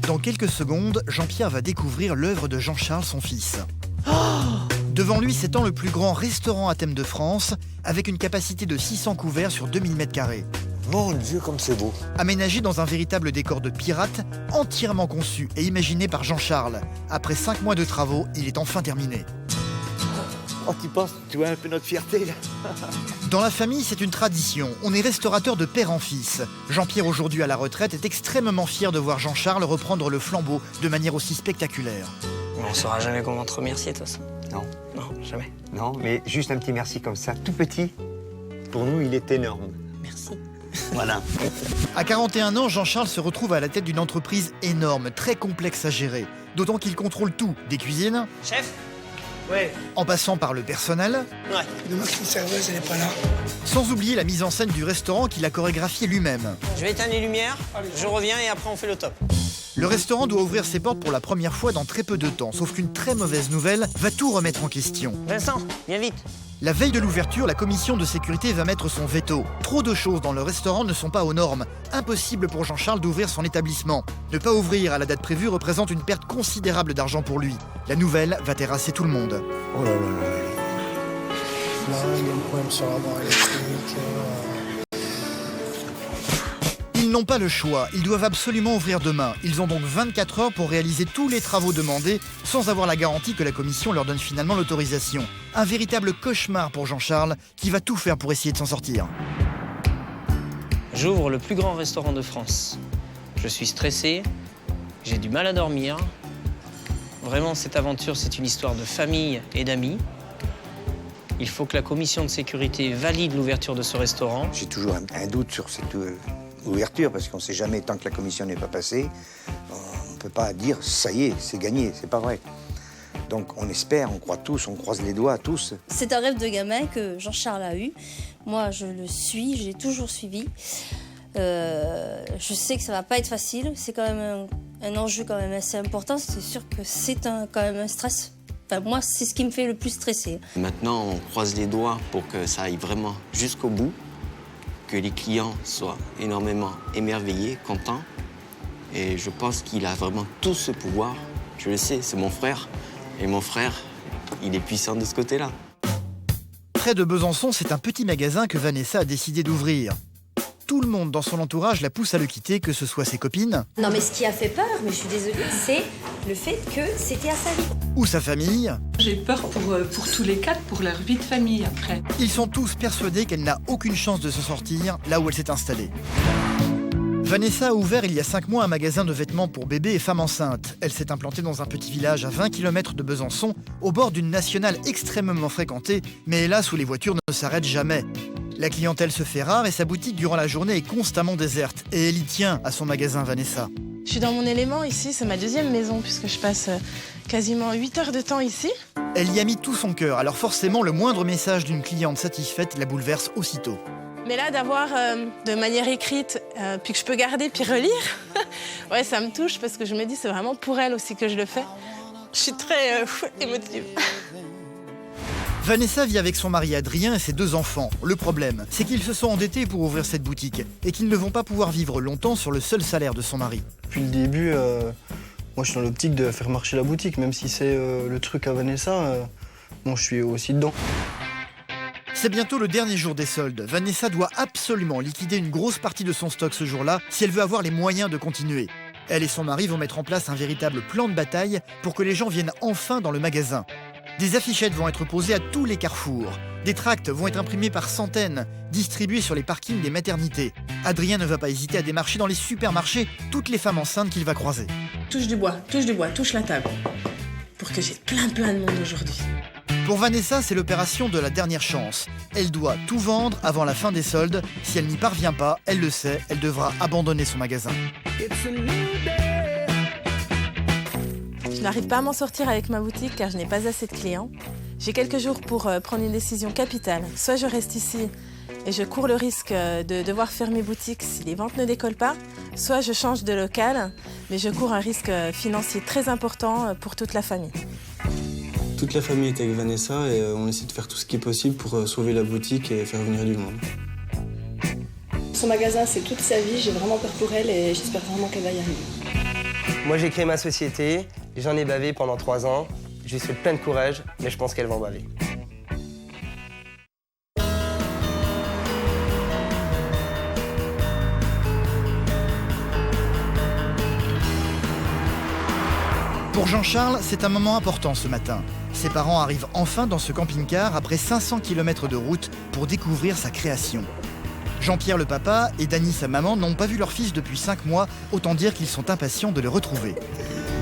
Dans quelques secondes, Jean-Pierre va découvrir l'œuvre de Jean-Charles, son fils. Devant lui s'étend le plus grand restaurant à thème de France, avec une capacité de 600 couverts sur 2000 m². Mon Dieu, comme c'est beau. Aménagé dans un véritable décor de pirate, entièrement conçu et imaginé par Jean-Charles. Après 5 mois de travaux, il est enfin terminé. Oh, tu vois un peu notre fierté, là. Dans la famille, c'est une tradition. On est restaurateur de père en fils. Jean-Pierre, aujourd'hui à la retraite, est extrêmement fier de voir Jean-Charles reprendre le flambeau de manière aussi spectaculaire. On ne saura jamais comment te remercier, toi, ça. Non. Non, jamais. Non, mais juste un petit merci comme ça, tout petit. Pour nous, il est énorme. Merci. Voilà. À 41 ans, Jean-Charles se retrouve à la tête d'une entreprise énorme, très complexe à gérer. D'autant qu'il contrôle tout, des cuisines, Chef? Ouais. en passant par le personnel, Ouais. Demain, qu'une serveuse, elle n'est pas là. sans oublier la mise en scène du restaurant qu'il a chorégraphié lui-même. Je vais éteindre les lumières, je reviens et après on fait le top. Le restaurant doit ouvrir ses portes pour la première fois dans très peu de temps, sauf qu'une très mauvaise nouvelle va tout remettre en question. Vincent, viens vite. La veille de l'ouverture, la commission de sécurité va mettre son veto. Trop de choses dans le restaurant ne sont pas aux normes. Impossible pour Jean-Charles d'ouvrir son établissement. Ne pas ouvrir à la date prévue représente une perte considérable d'argent pour lui. La nouvelle va terrasser tout le monde. Oh là là là là. Là, il y a le problème sur la barre électrique. Ils n'ont pas le choix, ils doivent absolument ouvrir demain. Ils ont donc 24 heures pour réaliser tous les travaux demandés sans avoir la garantie que la commission leur donne finalement l'autorisation. Un véritable cauchemar pour Jean-Charles qui va tout faire pour essayer de s'en sortir. J'ouvre le plus grand restaurant de France. Je suis stressé, j'ai du mal à dormir. Vraiment, cette aventure, c'est une histoire de famille et d'amis. Il faut que la commission de sécurité valide l'ouverture de ce restaurant. J'ai toujours un doute sur cette ouverture, parce qu'on ne sait jamais, tant que la commission n'est pas passée, on ne peut pas dire « ça y est, c'est gagné », c'est pas vrai. Donc on espère, on croit tous, on croise les doigts tous. C'est un rêve de gamin que Jean-Charles a eu. Moi, je le suis, je l'ai toujours suivi. Je sais que ça va pas être facile. C'est quand même un enjeu quand même assez important. C'est sûr que c'est quand même un stress. Enfin, moi, c'est ce qui me fait le plus stresser. Maintenant, on croise les doigts pour que ça aille vraiment jusqu'au bout, que les clients soient énormément émerveillés, contents. Et je pense qu'il a vraiment tout ce pouvoir. Je le sais, c'est mon frère. Et mon frère, il est puissant de ce côté-là. Près de Besançon, c'est un petit magasin que Vanessa a décidé d'ouvrir. Tout le monde dans son entourage la pousse à le quitter, que ce soit ses copines... Non, mais ce qui a fait peur, mais je suis désolée, c'est le fait que c'était à sa vie. ou sa famille. J'ai peur pour tous les quatre, pour leur vie de famille après. Ils sont tous persuadés qu'elle n'a aucune chance de se sortir là où elle s'est installée. Vanessa a ouvert il y a 5 mois un magasin de vêtements pour bébés et femmes enceintes. Elle s'est implantée dans un petit village à 20 km de Besançon, au bord d'une nationale extrêmement fréquentée, mais hélas où les voitures ne s'arrêtent jamais. La clientèle se fait rare et sa boutique durant la journée est constamment déserte. Et elle y tient à son magasin, Vanessa. Je suis dans mon élément ici, c'est ma deuxième maison puisque je passe quasiment 8 heures de temps ici. Elle y a mis tout son cœur, alors forcément le moindre message d'une cliente satisfaite la bouleverse aussitôt. Mais là, d'avoir de manière écrite, puis que je peux garder, puis relire, ouais, ça me touche parce que je me dis c'est vraiment pour elle aussi que je le fais. Je suis très émotive. Vanessa vit avec son mari Adrien et ses 2 enfants. Le problème, c'est qu'ils se sont endettés pour ouvrir cette boutique et qu'ils ne vont pas pouvoir vivre longtemps sur le seul salaire de son mari. Depuis le début, moi je suis dans l'optique de faire marcher la boutique, même si c'est le truc à Vanessa, bon, je suis aussi dedans. C'est bientôt le dernier jour des soldes. Vanessa doit absolument liquider une grosse partie de son stock ce jour-là si elle veut avoir les moyens de continuer. Elle et son mari vont mettre en place un véritable plan de bataille pour que les gens viennent enfin dans le magasin. Des affichettes vont être posées à tous les carrefours. Des tracts vont être imprimés par centaines, distribués sur les parkings des maternités. Adrien ne va pas hésiter à démarcher dans les supermarchés toutes les femmes enceintes qu'il va croiser. Touche du bois, touche la table. Pour que j'ai plein de monde aujourd'hui. Pour Vanessa, c'est l'opération de la dernière chance. Elle doit tout vendre avant la fin des soldes. Si elle n'y parvient pas, elle le sait, elle devra abandonner son magasin. Je n'arrive pas à m'en sortir avec ma boutique car je n'ai pas assez de clients. J'ai quelques jours pour prendre une décision capitale. Soit je reste ici et je cours le risque de devoir fermer boutique si les ventes ne décollent pas, soit je change de local, mais je cours un risque financier très important pour toute la famille. Toute la famille est avec Vanessa et on essaie de faire tout ce qui est possible pour sauver la boutique et faire venir du monde. Son magasin, c'est toute sa vie, j'ai vraiment peur pour elle et j'espère vraiment qu'elle va y arriver. Moi, j'ai créé ma société, j'en ai bavé pendant 3 ans. Je lui souhaite plein de courage, mais je pense qu'elle va en baver. Pour Jean-Charles, c'est un moment important ce matin. Ses parents arrivent enfin dans ce camping-car après 500 km de route pour découvrir sa création. Jean-Pierre le papa et Dany sa maman n'ont pas vu leur fils depuis 5 mois, autant dire qu'ils sont impatients de le retrouver.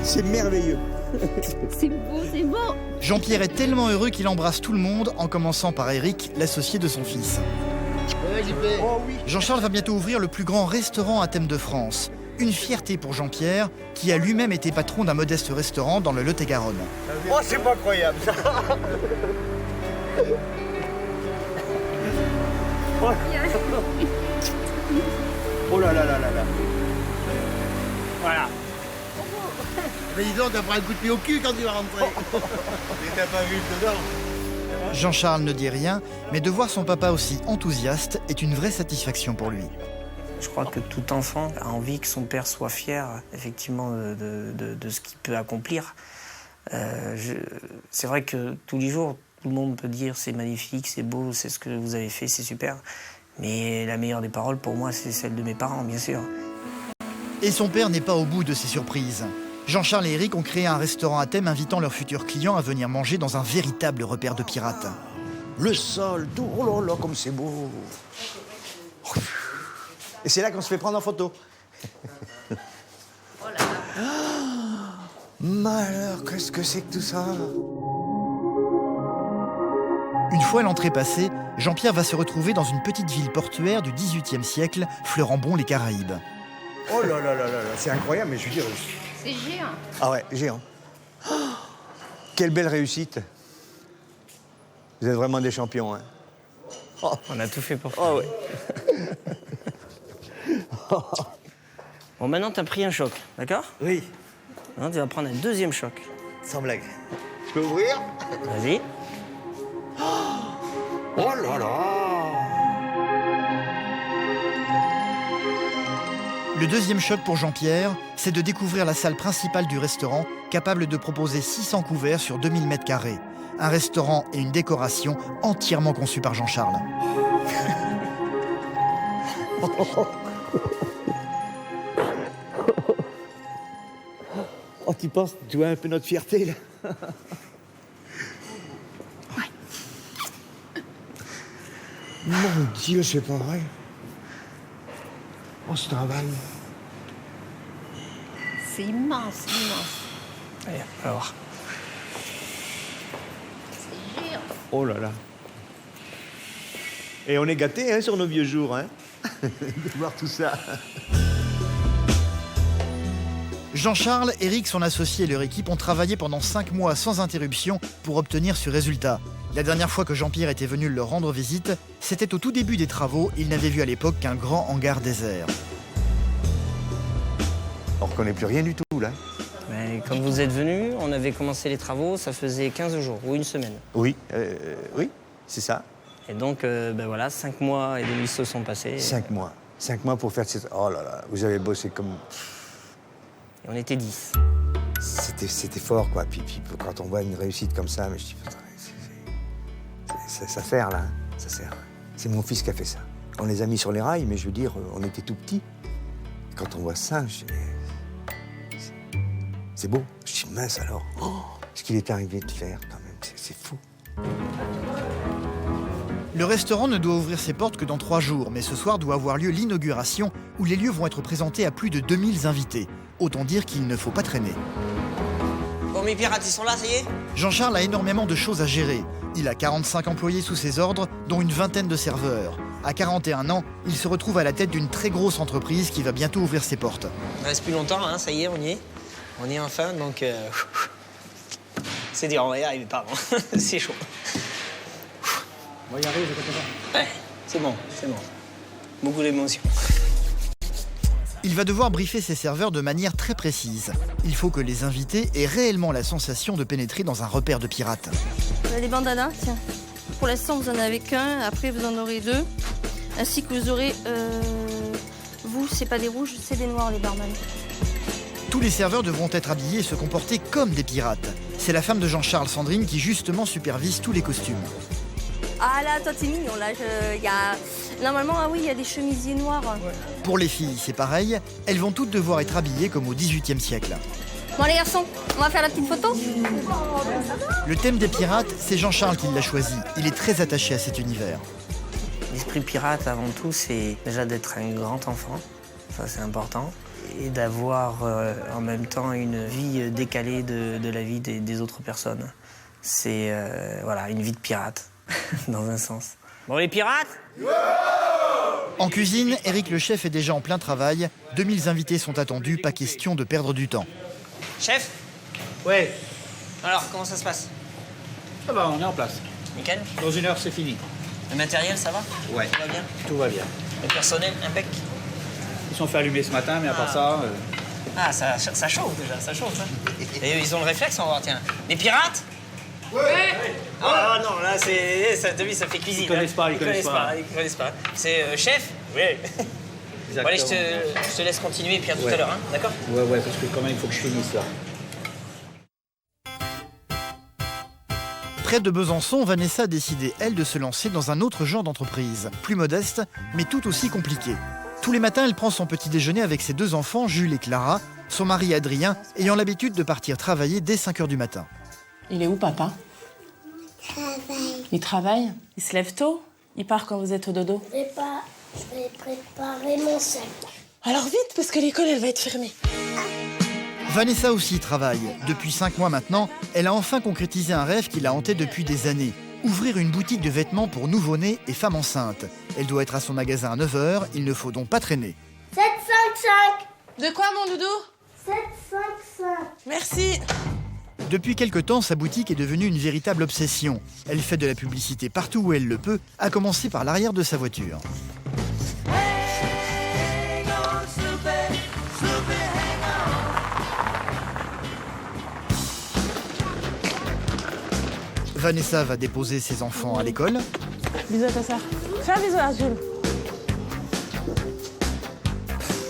C'est merveilleux. C'est beau, c'est beau. Jean-Pierre est tellement heureux qu'il embrasse tout le monde, en commençant par Eric, l'associé de son fils. Jean-Charles va bientôt ouvrir le plus grand restaurant à thème de France. Une fierté pour Jean-Pierre, qui a lui-même été patron d'un modeste restaurant dans le Lot-et-Garonne. Oh, c'est pas croyable ça. Oh là là là là là. Voilà. Mais dis donc, t'as pris un coup de pied au cul quand tu vas rentrer. T'as pas vu dedans. Jean-Charles ne dit rien, mais de voir son papa aussi enthousiaste est une vraie satisfaction pour lui. Je crois que tout enfant a envie que son père soit fier, effectivement, de ce qu'il peut accomplir. C'est vrai que tous les jours, tout le monde peut dire c'est magnifique, c'est beau, c'est ce que vous avez fait, c'est super. Mais la meilleure des paroles, pour moi, c'est celle de mes parents, bien sûr. Et son père n'est pas au bout de ses surprises. Jean-Charles et Eric ont créé un restaurant à thème invitant leurs futurs clients à venir manger dans un véritable repère de pirates. Le sol, tout, oh là là, comme c'est beau. Et c'est là qu'on se fait prendre en photo. Oh là là. Malheur, qu'est-ce que c'est que tout ça? Une fois l'entrée passée, Jean-Pierre va se retrouver dans une petite ville portuaire du XVIIIe siècle, fleurant bon les Caraïbes. Oh là là là là là, c'est incroyable, mais je veux dire... C'est géant. Ah ouais, géant. Oh, quelle belle réussite. Vous êtes vraiment des champions, hein. Oh. On a tout fait pour ça. Oh ouais. Bon, maintenant, t'as pris un choc, d'accord? Oui. Maintenant, tu vas prendre un deuxième choc. Sans blague. Je peux ouvrir? Vas-y. Oh là là. Le deuxième choc pour Jean-Pierre, c'est de découvrir la salle principale du restaurant, capable de proposer 600 couverts sur 2000 m². Un restaurant et une décoration entièrement conçus par Jean-Charles. Oh, tu penses, tu vois un peu notre fierté, là? Mon Dieu, c'est pas vrai. Oh, ce travail. C'est immense, immense. Allez, on va voir. C'est géant. Oh là là. Et on est gâtés, hein, sur nos vieux jours, hein, de voir tout ça. Jean-Charles, Eric, son associé et leur équipe ont travaillé pendant 5 mois sans interruption pour obtenir ce résultat. La dernière fois que Jean-Pierre était venu leur rendre visite, c'était au tout début des travaux. Il n'avait vu à l'époque qu'un grand hangar désert. On reconnaît plus rien du tout, là. Mais quand vous êtes venus, on avait commencé les travaux, ça faisait 15 jours ou une semaine. Oui, oui, c'est ça. Et donc, ben voilà, 5 mois et demi se sont passés. 5 mois. 5 mois pour faire cette... Oh là là, vous avez bossé comme... Et on était 10. C'était fort, quoi. Puis quand on voit une réussite comme ça, mais je dis, putain, ça sert, là. Hein. Ça sert. C'est mon fils qui a fait ça. On les a mis sur les rails, mais je veux dire, on était tout petits. Quand on voit ça, je dis, c'est beau. Je dis, mince alors. Oh, ce qu'il est arrivé de faire, quand même, c'est fou. Le restaurant ne doit ouvrir ses portes que dans 3 jours, mais ce soir doit avoir lieu l'inauguration où les lieux vont être présentés à plus de 2000 invités. Autant dire qu'il ne faut pas traîner. Bon, mes pirates, ils sont là, ça y est? Jean-Charles a énormément de choses à gérer. Il a 45 employés sous ses ordres, dont une vingtaine de serveurs. À 41 ans, il se retrouve à la tête d'une très grosse entreprise qui va bientôt ouvrir ses portes. Il ne reste plus longtemps, hein, ça y est, on y est. On y est enfin, donc... C'est dur, on va y arriver, pardon. C'est chaud. On va y arriver, je Ouais, c'est bon, c'est bon. Beaucoup d'émotions. Il va devoir briefer ses serveurs de manière très précise. Il faut que les invités aient réellement la sensation de pénétrer dans un repère de pirates. Les bandanas, tiens. Pour l'instant, vous en avez qu'un. Après, vous en aurez 2. Ainsi que vous aurez... Vous, c'est pas des rouges, c'est des noirs, les barman. Tous les serveurs devront être habillés et se comporter comme des pirates. C'est la femme de Jean-Charles, Sandrine, qui justement supervise tous les costumes. Ah là, toi, t'es mignon, là. Normalement, ah oui, il y a des chemisiers noirs. Ouais. Pour les filles, c'est pareil. Elles vont toutes devoir être habillées comme au XVIIIe siècle. Bon, les garçons, on va faire la petite photo. Le thème des pirates, c'est Jean-Charles qui l'a choisi. Il est très attaché à cet univers. L'esprit pirate, avant tout, c'est déjà d'être un grand enfant. Ça, c'est important. Et d'avoir en même temps une vie décalée de la vie des autres personnes. C'est voilà, une vie de pirate, dans un sens. Bon, les pirates ? En cuisine, Eric le chef est déjà en plein travail. 2000 invités sont attendus, pas question de perdre du temps. Chef ? Ouais. Alors, comment ça se passe ? Ça va, on est en place. Nickel ? Dans 1 heure, c'est fini. Le matériel, ça va ? Ouais. Tout va bien ? Tout va bien. Le personnel, impec ? Ils sont fait allumer ce matin, mais à part ça... Ah, ça chauffe déjà, ça chauffe. Hein. Et ils ont le réflexe, on va voir, tiens. Les pirates ? Ouais. Ah non, là, ça fait cuisine. Ils connaissent pas. Ils connaissent pas. C'est chef ? Oui. Bon, allez, je te laisse continuer, puis à tout à l'heure, hein, d'accord ? Ouais, parce que quand même, il faut que je finisse, là. Près de Besançon, Vanessa a décidé, elle, de se lancer dans un autre genre d'entreprise, plus modeste, mais tout aussi compliqué. Tous les matins, elle prend son petit déjeuner avec ses 2 enfants, Jules et Clara, son mari Adrien, ayant l'habitude de partir travailler dès 5 h du matin. Il est où, papa ? Travail. Il travaille ? Il se lève tôt ? Il part quand vous êtes au dodo ? Je vais préparer mon sac. Alors vite, parce que l'école, elle va être fermée. Vanessa aussi travaille. Depuis 5 mois maintenant, elle a enfin concrétisé un rêve qui l'a hanté depuis des années. Ouvrir une boutique de vêtements pour nouveau-nés et femmes enceintes. Elle doit être à son magasin à 9 h, il ne faut donc pas traîner. 755. De quoi, mon doudou ? 755. Merci. Depuis quelque temps, sa boutique est devenue une véritable obsession. Elle fait de la publicité partout où elle le peut, à commencer par l'arrière de sa voiture. Vanessa va déposer ses enfants à l'école. Bisous à ta sœur. Fais un bisou à Jules.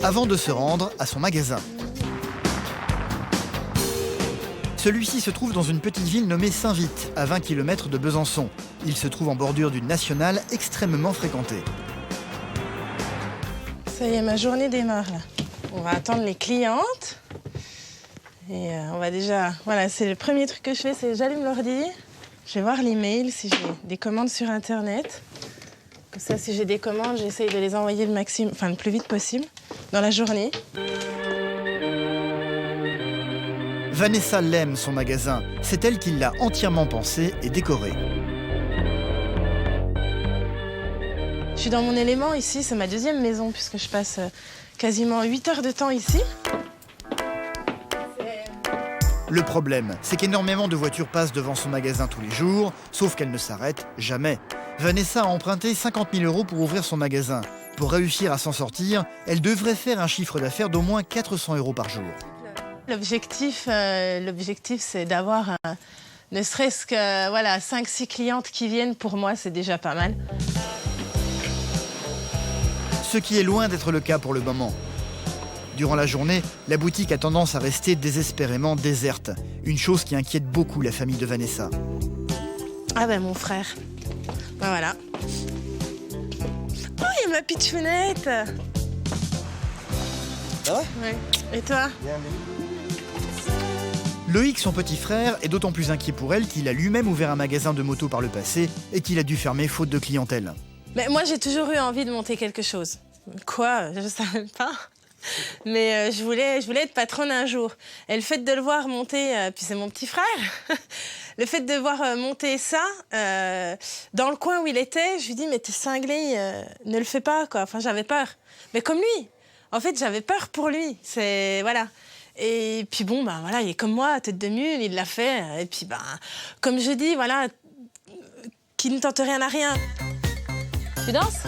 Avant de se rendre à son magasin. Celui-ci se trouve dans une petite ville nommée Saint-Vite, à 20 km de Besançon. Il se trouve en bordure d'une nationale extrêmement fréquentée. Ça y est, ma journée démarre là. On va attendre les clientes. Et on va déjà... Voilà, c'est le premier truc que je fais, c'est j'allume l'ordi. Je vais voir les mails si j'ai des commandes sur Internet. Comme ça, si j'ai des commandes, j'essaye de les envoyer le plus vite possible dans la journée. Vanessa l'aime, son magasin. C'est elle qui l'a entièrement pensé et décoré. Je suis dans mon élément ici, c'est ma deuxième maison puisque je passe quasiment 8 heures de temps ici. Le problème, c'est qu'énormément de voitures passent devant son magasin tous les jours, sauf qu'elles ne s'arrêtent jamais. Vanessa a emprunté 50 000 € pour ouvrir son magasin. Pour réussir à s'en sortir, elle devrait faire un chiffre d'affaires d'au moins 400 € par jour. L'objectif, c'est d'avoir ne serait-ce que 5-6 clientes qui viennent. Pour moi, c'est déjà pas mal. Ce qui est loin d'être le cas pour le moment. Durant la journée, la boutique a tendance à rester désespérément déserte. Une chose qui inquiète beaucoup la famille de Vanessa. Ah ben mon frère. Ben voilà. Oh, il y a ma pitchounette. Ça va ? Ouais. Et toi ? Bien. Loïc, son petit frère, est d'autant plus inquiet pour elle qu'il a lui-même ouvert un magasin de moto par le passé et qu'il a dû fermer faute de clientèle. Mais moi, j'ai toujours eu envie de monter quelque chose. Quoi ? Je ne savais pas. Mais je voulais être patronne un jour. Et le fait de le voir monter, puis c'est mon petit frère, le fait de voir monter ça, dans le coin où il était, je lui dis, mais t'es cinglé, ne le fais pas, quoi. Enfin, j'avais peur. Mais comme lui. En fait, j'avais peur pour lui. Voilà. Et puis bon, il est comme moi, tête de mule, il l'a fait. Et puis, comme je dis, voilà, qui ne tente rien à rien. Tu danses ?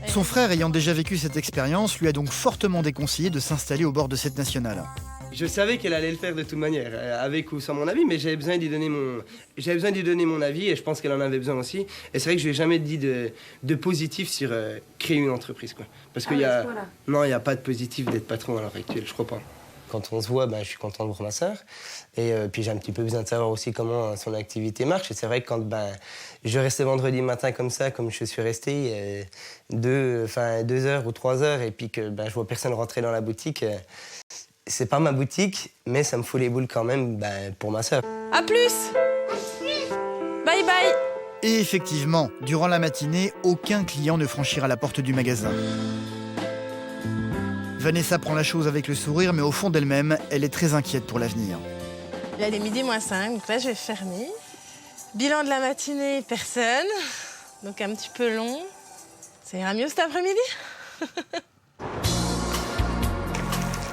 Son frère, ayant déjà vécu cette expérience, lui a donc fortement déconseillé de s'installer au bord de cette nationale. Je savais qu'elle allait le faire de toute manière, avec ou sans mon avis, mais j'avais besoin d'y donner mon avis et je pense qu'elle en avait besoin aussi. Et c'est vrai que je lui ai jamais dit de positif sur créer une entreprise, quoi. Parce qu'il y a... Non, il n'y a pas de positif d'être patron à l'heure actuelle, je crois pas. quand on se voit, je suis content de voir ma sœur. Et puis j'ai un petit peu besoin de savoir aussi comment son activité marche. Et c'est vrai que quand je restais vendredi matin comme ça, comme je suis resté 2 heures ou 3 heures, et puis que je vois personne rentrer dans la boutique, c'est pas ma boutique, mais ça me fout les boules quand même pour ma sœur. À plus. Bye bye. Et effectivement, durant la matinée, aucun client ne franchira la porte du magasin. Vanessa prend la chose avec le sourire, mais au fond d'elle-même, elle est très inquiète pour l'avenir. Là, il est 12:05, donc là, je vais fermer. Bilan de la matinée, personne. Donc un petit peu long. Ça ira mieux cet après-midi.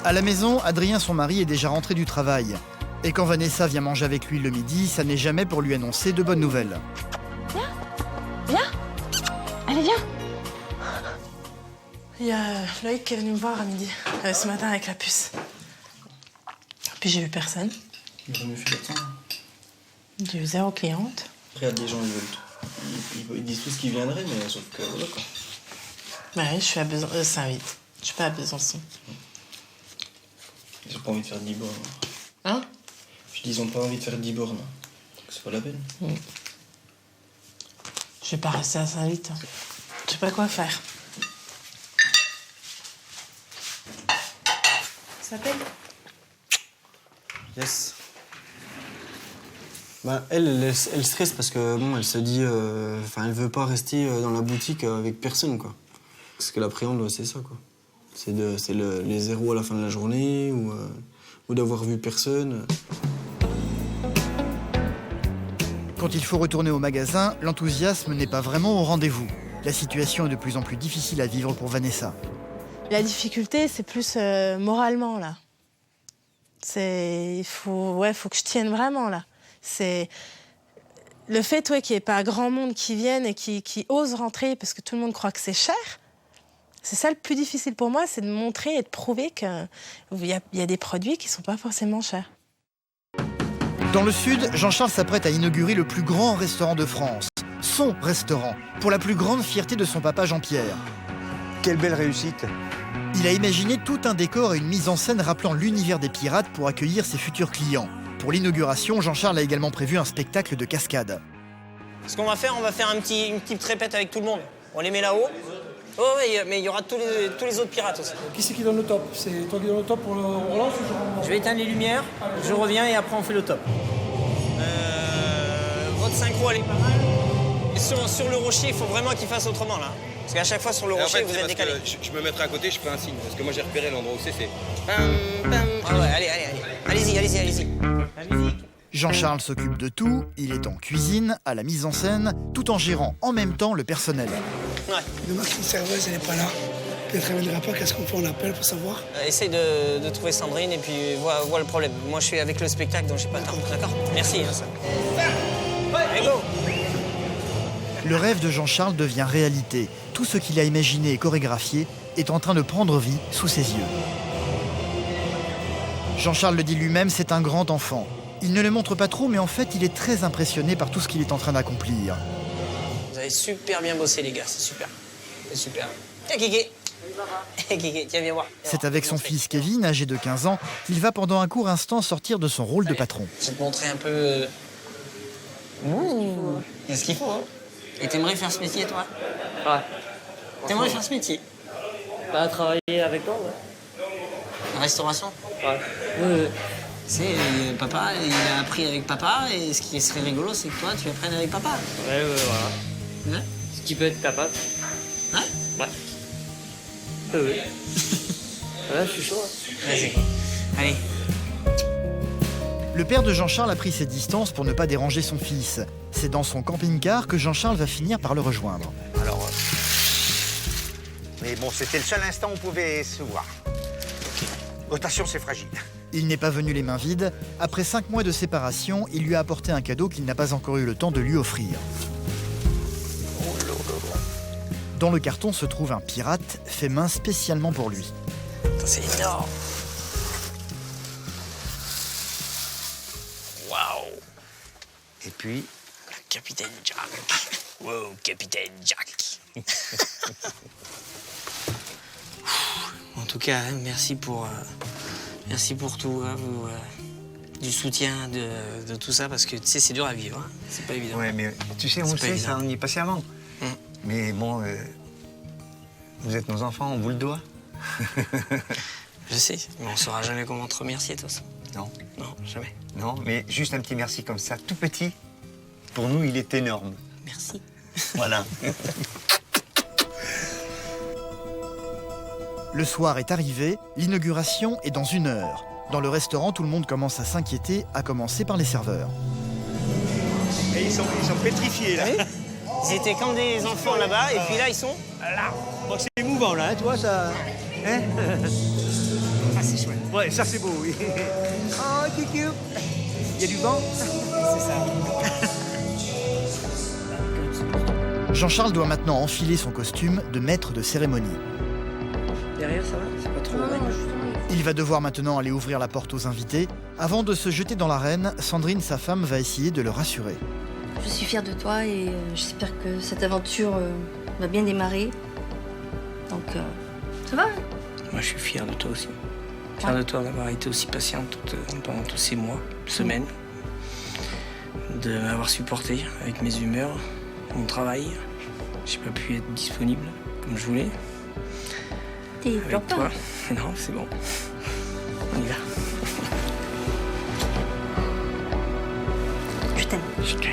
À la maison, Adrien, son mari, est déjà rentré du travail. Et quand Vanessa vient manger avec lui le midi, ça n'est jamais pour lui annoncer de bonnes nouvelles. Viens. Allez, viens. Il y a Loïc qui est venu me voir à midi, ce matin avec la puce. Puis j'ai vu personne. Il vaut mieux faire le temps. J'ai eu 0 cliente. Regarde, les gens, ils disent tous qu'ils viendraient, mais sauf que voilà quoi. Bah oui, je suis à Saint-Vite. Je suis pas à Besançon. Ils ont pas envie de faire 10 bornes. Hein? Je dis, ils ont pas envie de faire 10 bornes. C'est pas la peine. Je vais pas rester à Saint-Vite. Je sais pas quoi faire. Ça s'appelle? Yes. Elle stresse parce que bon, elle se dit, elle veut pas rester dans la boutique avec personne quoi. Ce qu'elle appréhende, c'est ça quoi. C'est les zéros à la fin de la journée ou d'avoir vu personne. Quand il faut retourner au magasin, l'enthousiasme n'est pas vraiment au rendez-vous. La situation est de plus en plus difficile à vivre pour Vanessa. La difficulté, c'est plus moralement, là. Il faut que je tienne vraiment, là. C'est le fait qu'il n'y ait pas grand monde qui vienne et qui ose rentrer parce que tout le monde croit que c'est cher. C'est ça le plus difficile pour moi, c'est de montrer et de prouver qu'il y a des produits qui ne sont pas forcément chers. Dans le sud, Jean-Charles s'apprête à inaugurer le plus grand restaurant de France. Son restaurant, pour la plus grande fierté de son papa Jean-Pierre. Quelle belle réussite! Il a imaginé tout un décor et une mise en scène rappelant l'univers des pirates pour accueillir ses futurs clients. Pour l'inauguration, Jean-Charles a également prévu un spectacle de cascade. Ce qu'on va faire, on va faire une petite répète avec tout le monde. On les met là-haut. Oh, mais il y aura tous les autres pirates aussi. Qui c'est qui donne le top? C'est toi qui donne le top pour le relance ou je vais éteindre les lumières, je reviens et après on fait le top. Votre synchro, elle est pas mal. Et sur le rocher, il faut vraiment qu'il fasse autrement, là. Parce qu'à chaque fois, sur le rocher, vous êtes décalé. Je me mettrai à côté, je ferai un signe. Parce que moi, j'ai repéré l'endroit où c'est. Ah ouais, allez. Allez-y. La musique. Jean-Charles s'occupe de tout, il est en cuisine, à la mise en scène, tout en gérant en même temps le personnel. Ouais. Demain, si une serveuse, elle n'est pas là, elle ne révélera pas, qu'est-ce qu'on fait? On l'appelle pour savoir? Essaye de trouver Sandrine et puis vois le problème. Moi, je suis avec le spectacle, donc j'ai pas le temps. D'accord? Merci. Allez, go! Le rêve de Jean-Charles devient réalité. Tout ce qu'il a imaginé et chorégraphié est en train de prendre vie sous ses yeux. Jean-Charles le dit lui-même, c'est un grand enfant. Il ne le montre pas trop, mais en fait, il est très impressionné par tout ce qu'il est en train d'accomplir. Vous avez super bien bossé, les gars, c'est super. C'est super. Tiens, Kiki. Kiki, tiens, viens voir. C'est avec son fils Kevin, âgé de 15 ans, qu'il va pendant un court instant sortir de son rôle de patron. Je vais te montrer un peu... ce qu'il faut, hein. Et t'aimerais faire ce métier, toi? Ouais. T'aimerais faire ce métier? Bah, travailler avec toi, ouais. La restauration? Ouais. Oui. Tu sais, papa, il a appris avec papa, et ce qui serait rigolo, c'est que toi, tu apprennes avec papa. Ouais, voilà. Ouais. Ce qui peut être capable. Ouais? Ouais. Oui. Ouais, je suis chaud. Hein. Vas-y. Allez. Le père de Jean-Charles a pris ses distances pour ne pas déranger son fils. C'est dans son camping-car que Jean-Charles va finir par le rejoindre. Alors, mais bon, c'était le seul instant où on pouvait se voir. Attention, c'est fragile. Il n'est pas venu les mains vides. Après 5 mois de séparation, il lui a apporté un cadeau qu'il n'a pas encore eu le temps de lui offrir. Dans le carton se trouve un pirate fait main spécialement pour lui. C'est énorme. Waouh. Et puis... Le capitaine Jack. Wow, capitaine Jack. En tout cas, merci pour Merci pour tout, à vous, du soutien, de tout ça, parce que tu sais, c'est dur à vivre, hein. C'est pas évident. Ouais, mais tu sais, on le sait, ça, on y est passé avant. Mais bon, vous êtes nos enfants, on vous le doit. Je sais, mais on saura jamais comment te remercier, de toute façon. Non. Non, jamais. Non, mais juste un petit merci comme ça, tout petit. Pour nous, il est énorme. Merci. Voilà. Le soir est arrivé, l'inauguration est dans 1 heure. Dans le restaurant, tout le monde commence à s'inquiéter, à commencer par les serveurs. Et ils sont pétrifiés, là. Ils étaient comme des enfants là-bas, et puis là, ils sont là. Bon, c'est émouvant, là, hein, tu vois, ça... Hein? Ah, c'est chouette. Ouais, ça, c'est beau, oui. Oh, coucou. Il y a du vent? C'est ça. Jean-Charles doit maintenant enfiler son costume de maître de cérémonie. Derrière, ça va? C'est pas trop... Il va devoir maintenant aller ouvrir la porte aux invités. Avant de se jeter dans l'arène, Sandrine, sa femme, va essayer de le rassurer. Je suis fière de toi et j'espère que cette aventure va bien démarrer. Donc, ça va? Moi, je suis fier de toi aussi. Fier de toi d'avoir été aussi patiente pendant tous ces mois, semaines. De m'avoir supporté avec mes humeurs, mon travail. J'ai pas pu être disponible comme je voulais. T'es pleure pas? Toi. Non, c'est bon. On y va. Je t'aime. Je t'aime.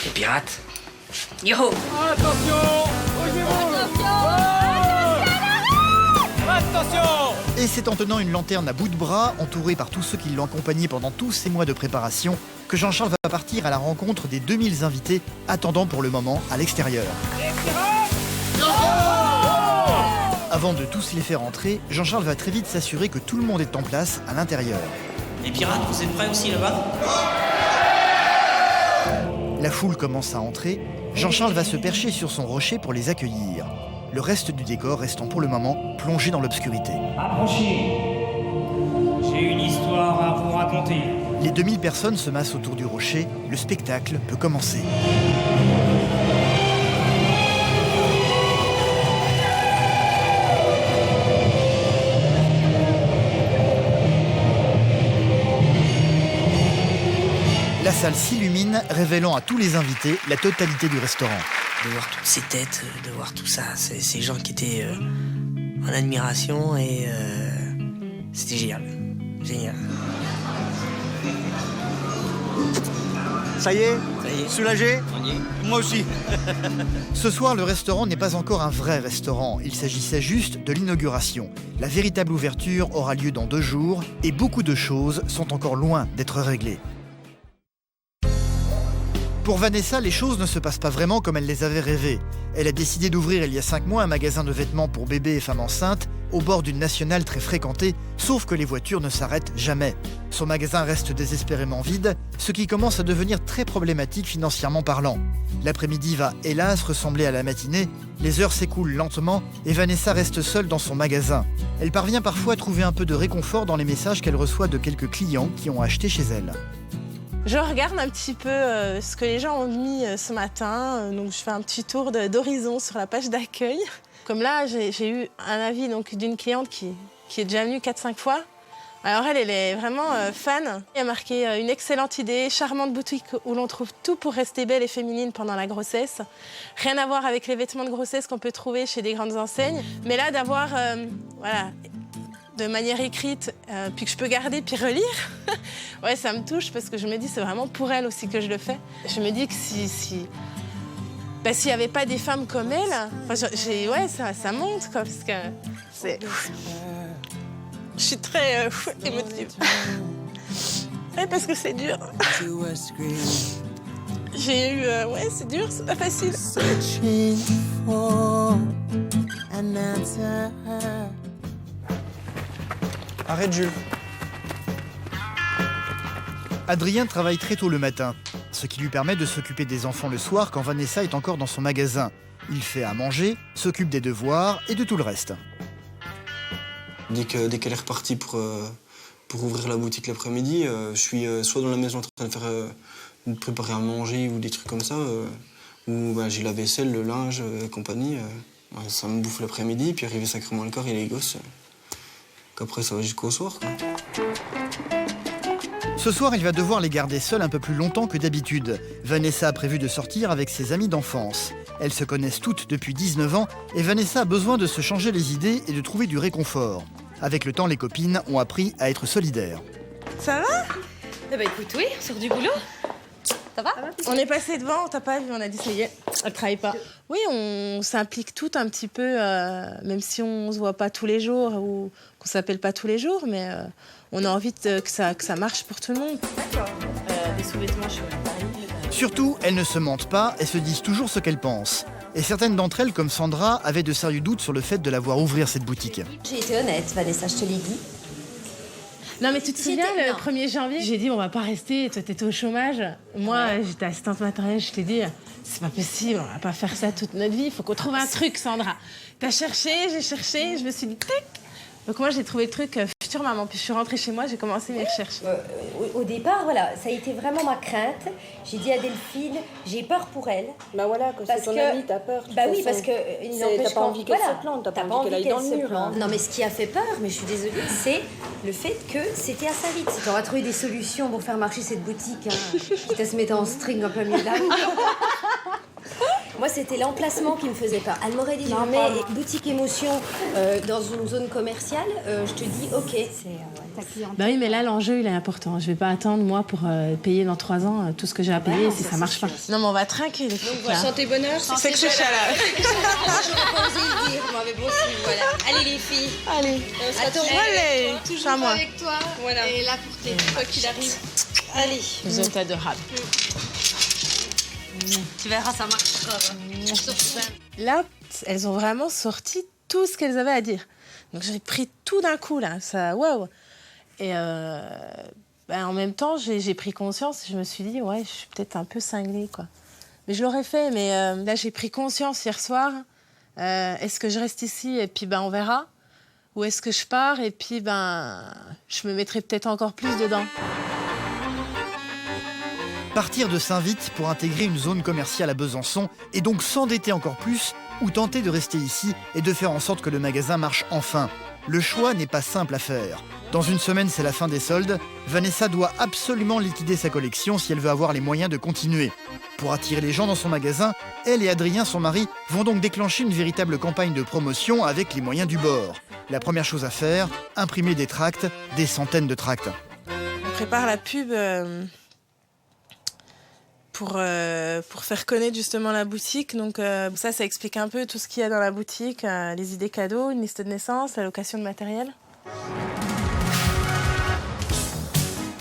Les pirates. Yo! Attention! Attention! Et c'est en tenant une lanterne à bout de bras, entouré par tous ceux qui l'ont accompagné pendant tous ces mois de préparation, que Jean-Charles va partir à la rencontre des 2000 invités attendant pour le moment à l'extérieur. Avant de tous les faire entrer, Jean-Charles va très vite s'assurer que tout le monde est en place à l'intérieur. Les pirates, vous êtes prêts aussi là-bas? La foule commence à entrer. Jean-Charles va se percher sur son rocher pour les accueillir. Le reste du décor restant pour le moment plongé dans l'obscurité. Approchez. J'ai une histoire à vous raconter. Les 2000 personnes se massent autour du rocher. Le spectacle peut commencer. La salle s'illumine, révélant à tous les invités la totalité du restaurant. De voir toutes ces têtes, de voir tout ça, ces gens qui étaient en admiration et c'était génial. Génial. Ça y est? Ça y est. Soulagé? Moi aussi. Ce soir, le restaurant n'est pas encore un vrai restaurant. Il s'agissait juste de l'inauguration. La véritable ouverture aura lieu dans 2 jours et beaucoup de choses sont encore loin d'être réglées. Pour Vanessa, les choses ne se passent pas vraiment comme elle les avait rêvées. Elle a décidé d'ouvrir il y a 5 mois un magasin de vêtements pour bébés et femmes enceintes au bord d'une nationale très fréquentée, sauf que les voitures ne s'arrêtent jamais. Son magasin reste désespérément vide, ce qui commence à devenir très problématique financièrement parlant. L'après-midi va, hélas, ressembler à la matinée, les heures s'écoulent lentement et Vanessa reste seule dans son magasin. Elle parvient parfois à trouver un peu de réconfort dans les messages qu'elle reçoit de quelques clients qui ont acheté chez elle. Je regarde un petit peu ce que les gens ont mis ce matin. Donc je fais un petit tour d'horizon sur la page d'accueil. Comme là, j'ai eu un avis d'une cliente qui est déjà venue 4-5 fois. Alors elle est vraiment fan. Elle a marqué une excellente idée, charmante boutique où l'on trouve tout pour rester belle et féminine pendant la grossesse. Rien à voir avec les vêtements de grossesse qu'on peut trouver chez des grandes enseignes. Mais là, d'avoir voilà, de manière écrite, puis que je peux garder puis relire, ouais, ça me touche parce que je me dis c'est vraiment pour elle aussi que je le fais. Je me dis que s'il n'y avait pas des femmes comme elle, ouais, ça monte quoi, parce que c'est... Je suis très émotive. Ouais, parce que c'est dur. J'ai eu... ouais, c'est dur, c'est pas facile. Arrête, Jules. Adrien travaille très tôt le matin, ce qui lui permet de s'occuper des enfants le soir quand Vanessa est encore dans son magasin. Il fait à manger, s'occupe des devoirs et de tout le reste. Dès qu'elle est repartie pour ouvrir la boutique l'après-midi, je suis soit dans la maison en train de faire de préparer à manger ou des trucs comme ça, ou j'ai la vaisselle, le linge et compagnie. Ouais, ça me bouffe l'après-midi, puis arrivé sacrément le corps et les gosses. Qu'après, ça va jusqu'au soir, quoi. Ce soir, il va devoir les garder seuls un peu plus longtemps que d'habitude. Vanessa a prévu de sortir avec ses amies d'enfance. Elles se connaissent toutes depuis 19 ans et Vanessa a besoin de se changer les idées et de trouver du réconfort. Avec le temps, les copines ont appris à être solidaires. Ça va? Eh ben écoute, oui, on sort du boulot. Ça va? On est passé devant, on t'a pas vu, on a dit ça y est, elle travaille pas. Oui, on s'implique toutes un petit peu, même si on se voit pas tous les jours ou qu'on s'appelle pas tous les jours, mais on a envie que ça marche pour tout le monde. D'accord. Des sous-vêtements chez Paris. Surtout, elles ne se mentent pas et se disent toujours ce qu'elles pensent. Et certaines d'entre elles, comme Sandra, avaient de sérieux doutes sur le fait de la voir ouvrir cette boutique. J'ai été honnête, Vanessa, je te l'ai dit. Non, mais tu te souviens, le 1er janvier, j'ai dit on va pas rester, toi t'étais au chômage. Moi, j'étais assistante matérielle, je t'ai dit c'est pas possible, on va pas faire ça toute notre vie, il faut qu'on trouve un truc, Sandra. T'as cherché, j'ai cherché, je me suis dit tac. Donc moi j'ai trouvé le truc future maman, puis je suis rentrée chez moi, j'ai commencé mes recherches. Au départ, voilà, ça a été vraiment ma crainte. J'ai dit à Delphine, j'ai peur pour elle. Bah voilà, quand c'est ton amie, t'as peur. Bah oui, parce que t'as pas envie qu'elle se plante, t'as pas envie qu'elle aille dans le mur. Non, mais ce qui a fait peur, mais je suis désolée, c'est le fait que c'était à sa vite. Si t'auras trouvé des solutions pour faire marcher cette boutique, quitte à se mettre en string un peu mieux là. Moi, c'était l'emplacement qui me faisait peur. Elle m'aurait dit, non mais boutique émotion dans une zone commerciale, je te dis, ok, c'est ta clientèle. Bah oui, mais là, l'enjeu, il est important. Je vais pas attendre, moi, pour payer dans 3 ans tout ce que j'ai à payer si ça marche pas. Non, mais on va trinquer, les filles. Santé bonheur, c'est que c'est chaleur. J'aurais pas osé le dire, moi, mais bon, si, voilà. Allez, les filles. Allez. Allez, toujours à moi. avec toi. Voilà. Et là pour tes quoi qu'il arrive. Allez. Vous êtes adorables. Tu verras, ça marchera. Là, elles ont vraiment sorti tout ce qu'elles avaient à dire. Donc j'ai pris tout d'un coup, là. Ça, waouh. Et en même temps, j'ai pris conscience. Je me suis dit, ouais, je suis peut-être un peu cinglée, quoi. Mais je l'aurais fait. Mais là, j'ai pris conscience hier soir. Est-ce que je reste ici et puis on verra? Ou est-ce que je pars et puis je me mettrai peut-être encore plus dedans? Partir de Saint-Vite pour intégrer une zone commerciale à Besançon et donc s'endetter encore plus ou tenter de rester ici et de faire en sorte que le magasin marche enfin. Le choix n'est pas simple à faire. Dans une semaine, c'est la fin des soldes. Vanessa doit absolument liquider sa collection si elle veut avoir les moyens de continuer. Pour attirer les gens dans son magasin, elle et Adrien, son mari, vont donc déclencher une véritable campagne de promotion avec les moyens du bord. La première chose à faire, imprimer des tracts, des centaines de tracts. On prépare la pub pour faire connaître justement la boutique. Donc ça explique un peu tout ce qu'il y a dans la boutique, les idées cadeaux, une liste de naissance, la location de matériel.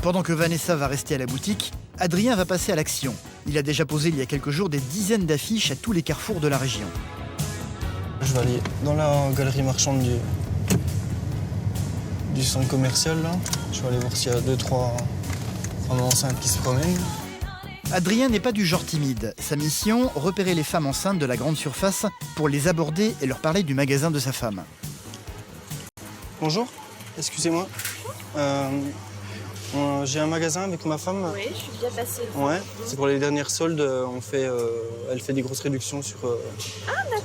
Pendant que Vanessa va rester à la boutique, Adrien va passer à l'action. Il a déjà posé il y a quelques jours des dizaines d'affiches à tous les carrefours de la région. Je vais aller dans la galerie marchande du centre commercial, là. Je vais aller voir s'il y a 2-3 femmes enceintes qui se promènent. Adrien n'est pas du genre timide. Sa mission, repérer les femmes enceintes de la grande surface pour les aborder et leur parler du magasin de sa femme. Bonjour, excusez-moi. J'ai un magasin avec ma femme. Oui, je suis bien passée. Ouais, c'est pour les dernières soldes. Elle fait des grosses réductions sur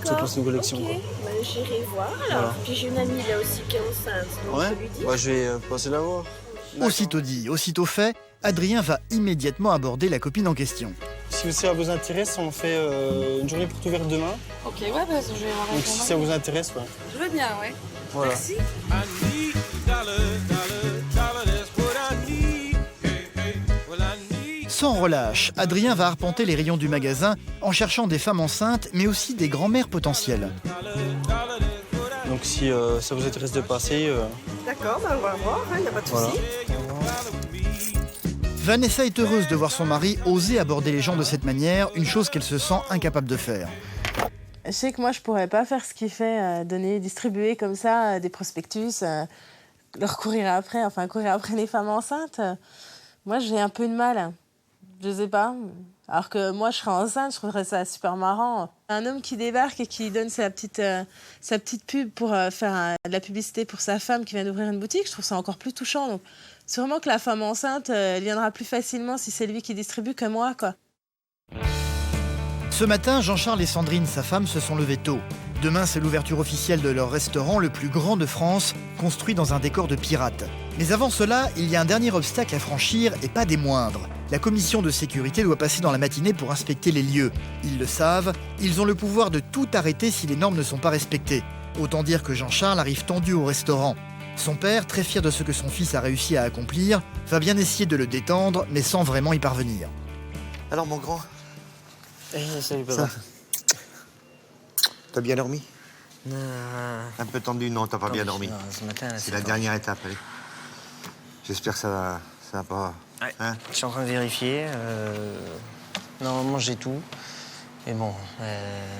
toutes nos collections. Ok, j'irai voir alors. Voilà. Puis j'ai une amie là aussi qui est enceinte. Donc ouais, je vais passer la voir. Aussitôt dit, aussitôt fait, Adrien va immédiatement aborder la copine en question. Si ça vous intéresse, on fait une journée porte ouverte demain. Ok, ouais, je vais voir. Donc si ça vous intéresse, ouais. Je veux bien, ouais. Voilà. Merci. Sans relâche, Adrien va arpenter les rayons du magasin en cherchant des femmes enceintes, mais aussi des grands-mères potentielles. Donc si ça vous intéresse de passer... D'accord, on va voir, il n'y a pas de souci. Vanessa est heureuse de voir son mari oser aborder les gens de cette manière, une chose qu'elle se sent incapable de faire. Je sais que moi, je pourrais pas faire ce qu'il fait, distribuer comme ça des prospectus, courir après les femmes enceintes. Moi, j'ai un peu de mal. Je sais pas. Alors que moi, je serais enceinte, je trouverais ça super marrant. Un homme qui débarque et qui donne sa petite pub pour faire de la publicité pour sa femme qui vient d'ouvrir une boutique, je trouve ça encore plus touchant. Donc, sûrement que la femme enceinte, elle viendra plus facilement si c'est lui qui distribue que moi, quoi. Ce matin, Jean-Charles et Sandrine, sa femme, se sont levés tôt. Demain, c'est l'ouverture officielle de leur restaurant, le plus grand de France, construit dans un décor de pirates. Mais avant cela, il y a un dernier obstacle à franchir, et pas des moindres. La commission de sécurité doit passer dans la matinée pour inspecter les lieux. Ils le savent, ils ont le pouvoir de tout arrêter si les normes ne sont pas respectées. Autant dire que Jean-Charles arrive tendu au restaurant. Son père, très fier de ce que son fils a réussi à accomplir, va bien essayer de le détendre, mais sans vraiment y parvenir. Alors, mon grand, salut, papa. T'as bien dormi? Non. Un peu tendu? Non, t'as pas bien dormi. Non, ce matin, là, c'est la dernière étape, allez. J'espère que ça va pas... Ouais. Hein? Je suis en train de vérifier. Normalement, j'ai tout. Mais bon,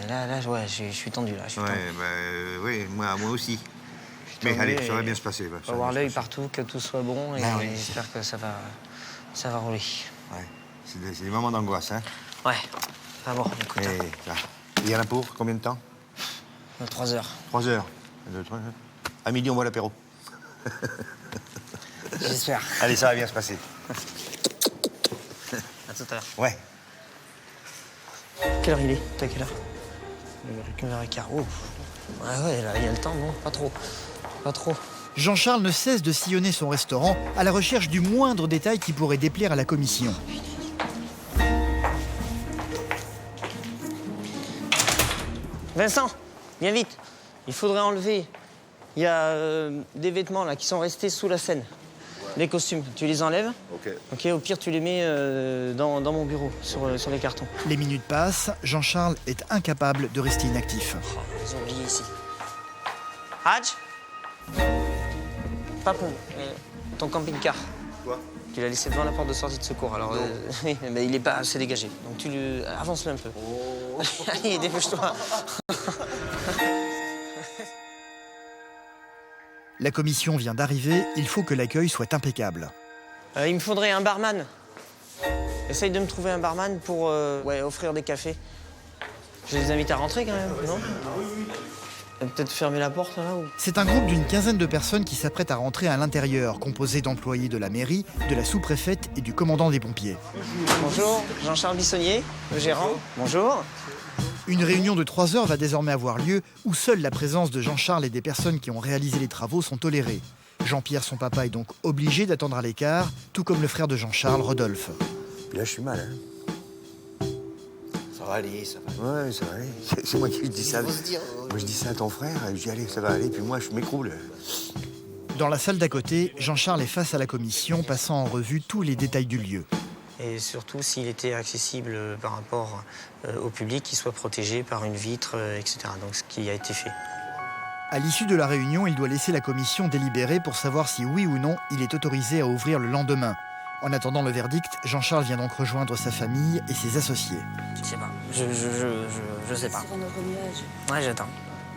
là, ouais, je suis tendu, là. Oui, moi aussi. Mais allez, ça va bien se passer. On va avoir l'œil partout, que tout soit bon, et j'espère que ça va rouler. Ouais, c'est des moments d'angoisse, hein? Ouais. Ah bon, écoute. Il y en a pour combien de temps? 3 heures. 3 heures. À midi, on voit l'apéro. J'espère. Allez, ça va bien se passer. À tout à l'heure. Ouais. Quelle heure il est? T'as quelle heure? 9h15. Oh. Ouais, là, il y a le temps, non? Pas trop. Pas trop. Jean-Charles ne cesse de sillonner son restaurant à la recherche du moindre détail qui pourrait déplaire à la commission. Vincent, viens vite. Il faudrait enlever. Il y a des vêtements là qui sont restés sous la scène. Les costumes, tu les enlèves. Ok, au pire, tu les mets dans mon bureau, sur les cartons. Les minutes passent, Jean-Charles est incapable de rester inactif. Oh, ils ont oublié ici. Hadj, Papou, ton camping-car. Quoi? Tu l'as laissé devant la porte de sortie de secours. Alors, oui, mais il n'est pas assez dégagé. Donc tu le... avance-le un peu. Oh. Allez, dépêche-toi. La commission vient d'arriver, il faut que l'accueil soit impeccable. Il me faudrait un barman. Essaye de me trouver un barman pour offrir des cafés. Je les invite à rentrer quand même, non? Peut-être fermer la porte là ou... C'est un groupe d'une quinzaine de personnes qui s'apprêtent à rentrer à l'intérieur, composé d'employés de la mairie, de la sous-préfète et du commandant des pompiers. Bonjour, Jean-Charles Bissonnier, le gérant. Bonjour. Une réunion de 3 heures va désormais avoir lieu, où seule la présence de Jean-Charles et des personnes qui ont réalisé les travaux sont tolérées. Jean-Pierre, son papa, est donc obligé d'attendre à l'écart, tout comme le frère de Jean-Charles, Rodolphe. Là, je suis mal, hein? Ça va aller, ça va aller. Ouais, ça va aller. C'est moi qui dis ça. Moi, je dis ça à ton frère, et je dis, allez, ça va aller, puis moi, je m'écroule. Dans la salle d'à côté, Jean-Charles est face à la commission, passant en revue tous les détails du lieu. Et surtout, s'il était accessible par rapport au public, qu'il soit protégé par une vitre, etc. Donc, ce qui a été fait. À l'issue de la réunion, il doit laisser la commission délibérer pour savoir si oui ou non il est autorisé à ouvrir le lendemain. En attendant le verdict, Jean-Charles vient donc rejoindre sa famille et ses associés. Je sais pas. Je sais pas. Ouais, j'attends.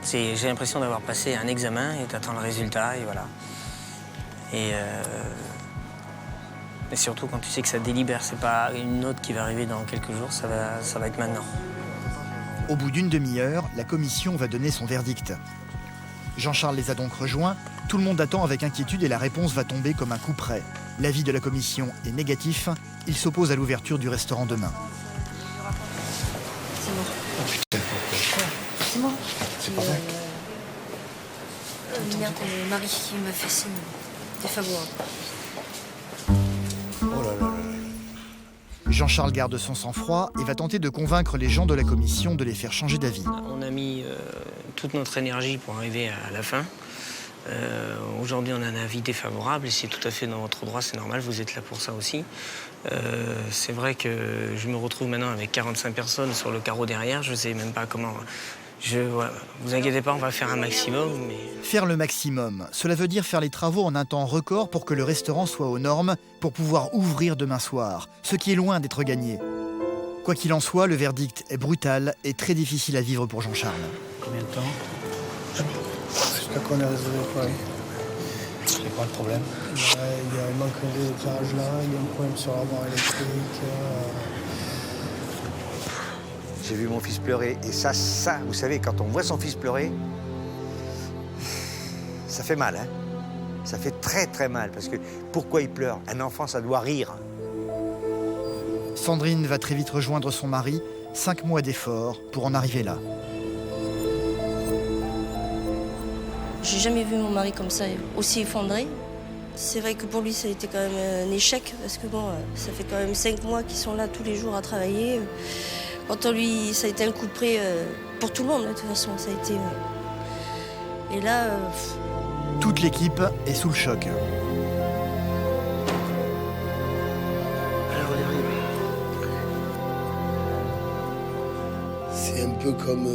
J'ai l'impression d'avoir passé un examen et t'attends le résultat, et voilà. Et surtout quand tu sais que ça délibère, c'est pas une note qui va arriver dans quelques jours, ça va être maintenant. Au bout d'une demi-heure, la commission va donner son verdict. Jean-Charles les a donc rejoints, tout le monde attend avec inquiétude et la réponse va tomber comme un coup près. L'avis de la commission est négatif, il s'oppose à l'ouverture du restaurant demain. C'est mort. Oh putain, C'est mort. c'est pas vrai. Merde, Marie qui m'a fait signe défavorable. Oh là là là là. Jean-Charles garde son sang-froid et va tenter de convaincre les gens de la commission de les faire changer d'avis. On a mis toute notre énergie pour arriver à la fin. Aujourd'hui, on a un avis défavorable et c'est tout à fait dans votre droit, c'est normal, vous êtes là pour ça aussi. C'est vrai que je me retrouve maintenant avec 45 personnes sur le carreau derrière, je sais même pas comment... Vous inquiétez pas, on va faire un maximum, mais... Faire le maximum, cela veut dire faire les travaux en un temps record pour que le restaurant soit aux normes, pour pouvoir ouvrir demain soir, ce qui est loin d'être gagné. Quoi qu'il en soit, le verdict est brutal et très difficile à vivre pour Jean-Charles. Combien de temps? J'espère qu'on est résolu le problème. C'est quoi le problème? Il manque des éclairages là, il y a un problème sur la barre électrique. J'ai vu mon fils pleurer, et ça, vous savez, quand on voit son fils pleurer, ça fait mal, hein? Ça fait très très mal, parce que pourquoi il pleure? Un enfant, ça doit rire. Sandrine va très vite rejoindre son mari, 5 mois d'efforts pour en arriver là. J'ai jamais vu mon mari comme ça, aussi effondré. C'est vrai que pour lui, ça a été quand même un échec, parce que bon, ça fait quand même 5 mois qu'ils sont là tous les jours à travailler. Pourtant, lui, ça a été un coup de près pour tout le monde, de toute façon. Ça a été... Et là... Toute l'équipe est sous le choc. Alors, on y arrive. C'est un peu comme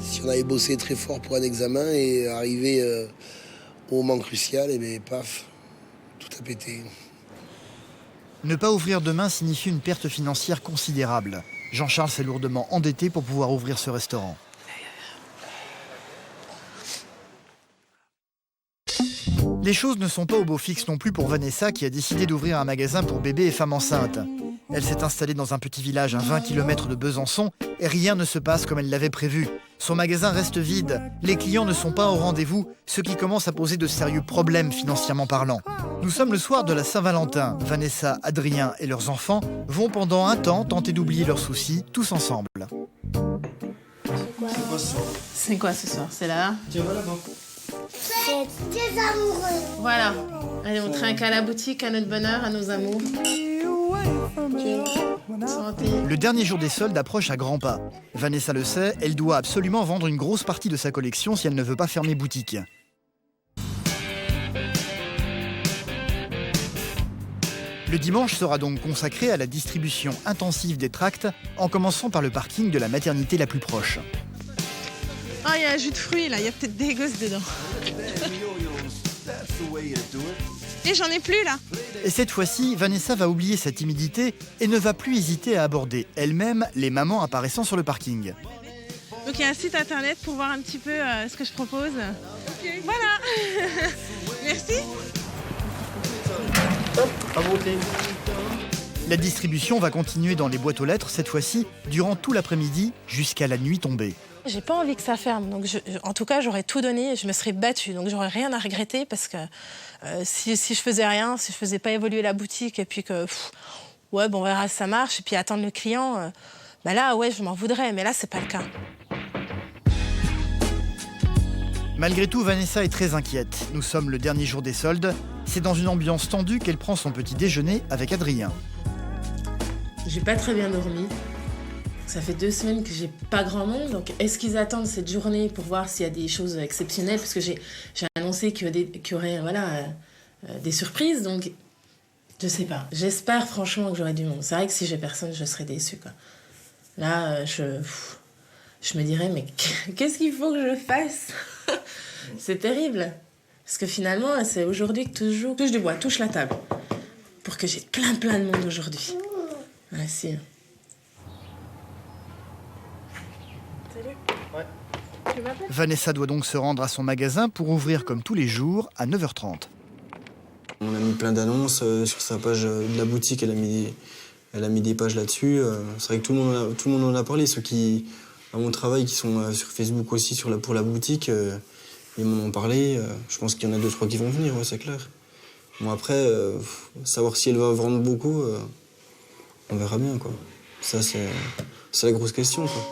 si on avait bossé très fort pour un examen et arrivé au moment crucial, et bien paf, tout a pété. Ne pas ouvrir demain signifie une perte financière considérable. Jean-Charles s'est lourdement endetté pour pouvoir ouvrir ce restaurant. Les choses ne sont pas au beau fixe non plus pour Vanessa qui a décidé d'ouvrir un magasin pour bébés et femmes enceintes. Elle s'est installée dans un petit village à 20 km de Besançon et rien ne se passe comme elle l'avait prévu. Son magasin reste vide, les clients ne sont pas au rendez-vous, ce qui commence à poser de sérieux problèmes financièrement parlant. Nous sommes le soir de la Saint-Valentin. Vanessa, Adrien et leurs enfants vont pendant un temps tenter d'oublier leurs soucis tous ensemble. C'est quoi ce soir? C'est là? C'est des amoureux. Voilà. Allez, on trinque à la boutique, à notre bonheur, à nos amours. Santé. Le dernier jour des soldes approche à grands pas. Vanessa le sait, elle doit absolument vendre une grosse partie de sa collection si elle ne veut pas fermer boutique. Le dimanche sera donc consacré à la distribution intensive des tracts, en commençant par le parking de la maternité la plus proche. Oh, il y a un jus de fruits là, il y a peut-être des gosses dedans. Et j'en ai plus là. Et cette fois-ci, Vanessa va oublier sa timidité et ne va plus hésiter à aborder elle-même les mamans apparaissant sur le parking. Donc il y a un site internet pour voir un petit peu ce que je propose. Okay. Voilà. Merci. La distribution va continuer dans les boîtes aux lettres, cette fois-ci, durant tout l'après-midi jusqu'à la nuit tombée. J'ai pas envie que ça ferme, donc en tout cas j'aurais tout donné, je me serais battue, donc j'aurais rien à regretter parce que si je faisais rien, si je faisais pas évoluer la boutique et puis que ouais bon on verra si ça marche et puis attendre le client, bah là ouais je m'en voudrais, mais là c'est pas le cas. Malgré tout, Vanessa est très inquiète. Nous sommes le dernier jour des soldes. C'est dans une ambiance tendue qu'elle prend son petit déjeuner avec Adrien. J'ai pas très bien dormi. Ça fait 2 semaines que j'ai pas grand monde, donc est-ce qu'ils attendent cette journée pour voir s'il y a des choses exceptionnelles? Parce que j'ai annoncé qu'il y aurait des surprises, donc je sais pas. J'espère franchement que j'aurai du monde. C'est vrai que si j'ai personne, je serai déçue, quoi. Là, je me dirais, mais qu'est-ce qu'il faut que je fasse? C'est terrible. Parce que finalement, c'est aujourd'hui que toujours touche du bois, touche la table. Pour que j'ai plein de monde aujourd'hui. Ah si. Vanessa doit donc se rendre à son magasin pour ouvrir comme tous les jours à 9h30. On a mis plein d'annonces sur sa page de la boutique, elle a mis des pages là-dessus. C'est vrai que tout le monde en a parlé, ceux qui, à mon travail, qui sont sur Facebook aussi pour la boutique, ils m'en ont parlé. Je pense qu'il y en a 2-3 qui vont venir, ouais, c'est clair. Bon après, savoir si elle va vendre beaucoup, on verra bien, quoi. Ça, c'est la grosse question, quoi.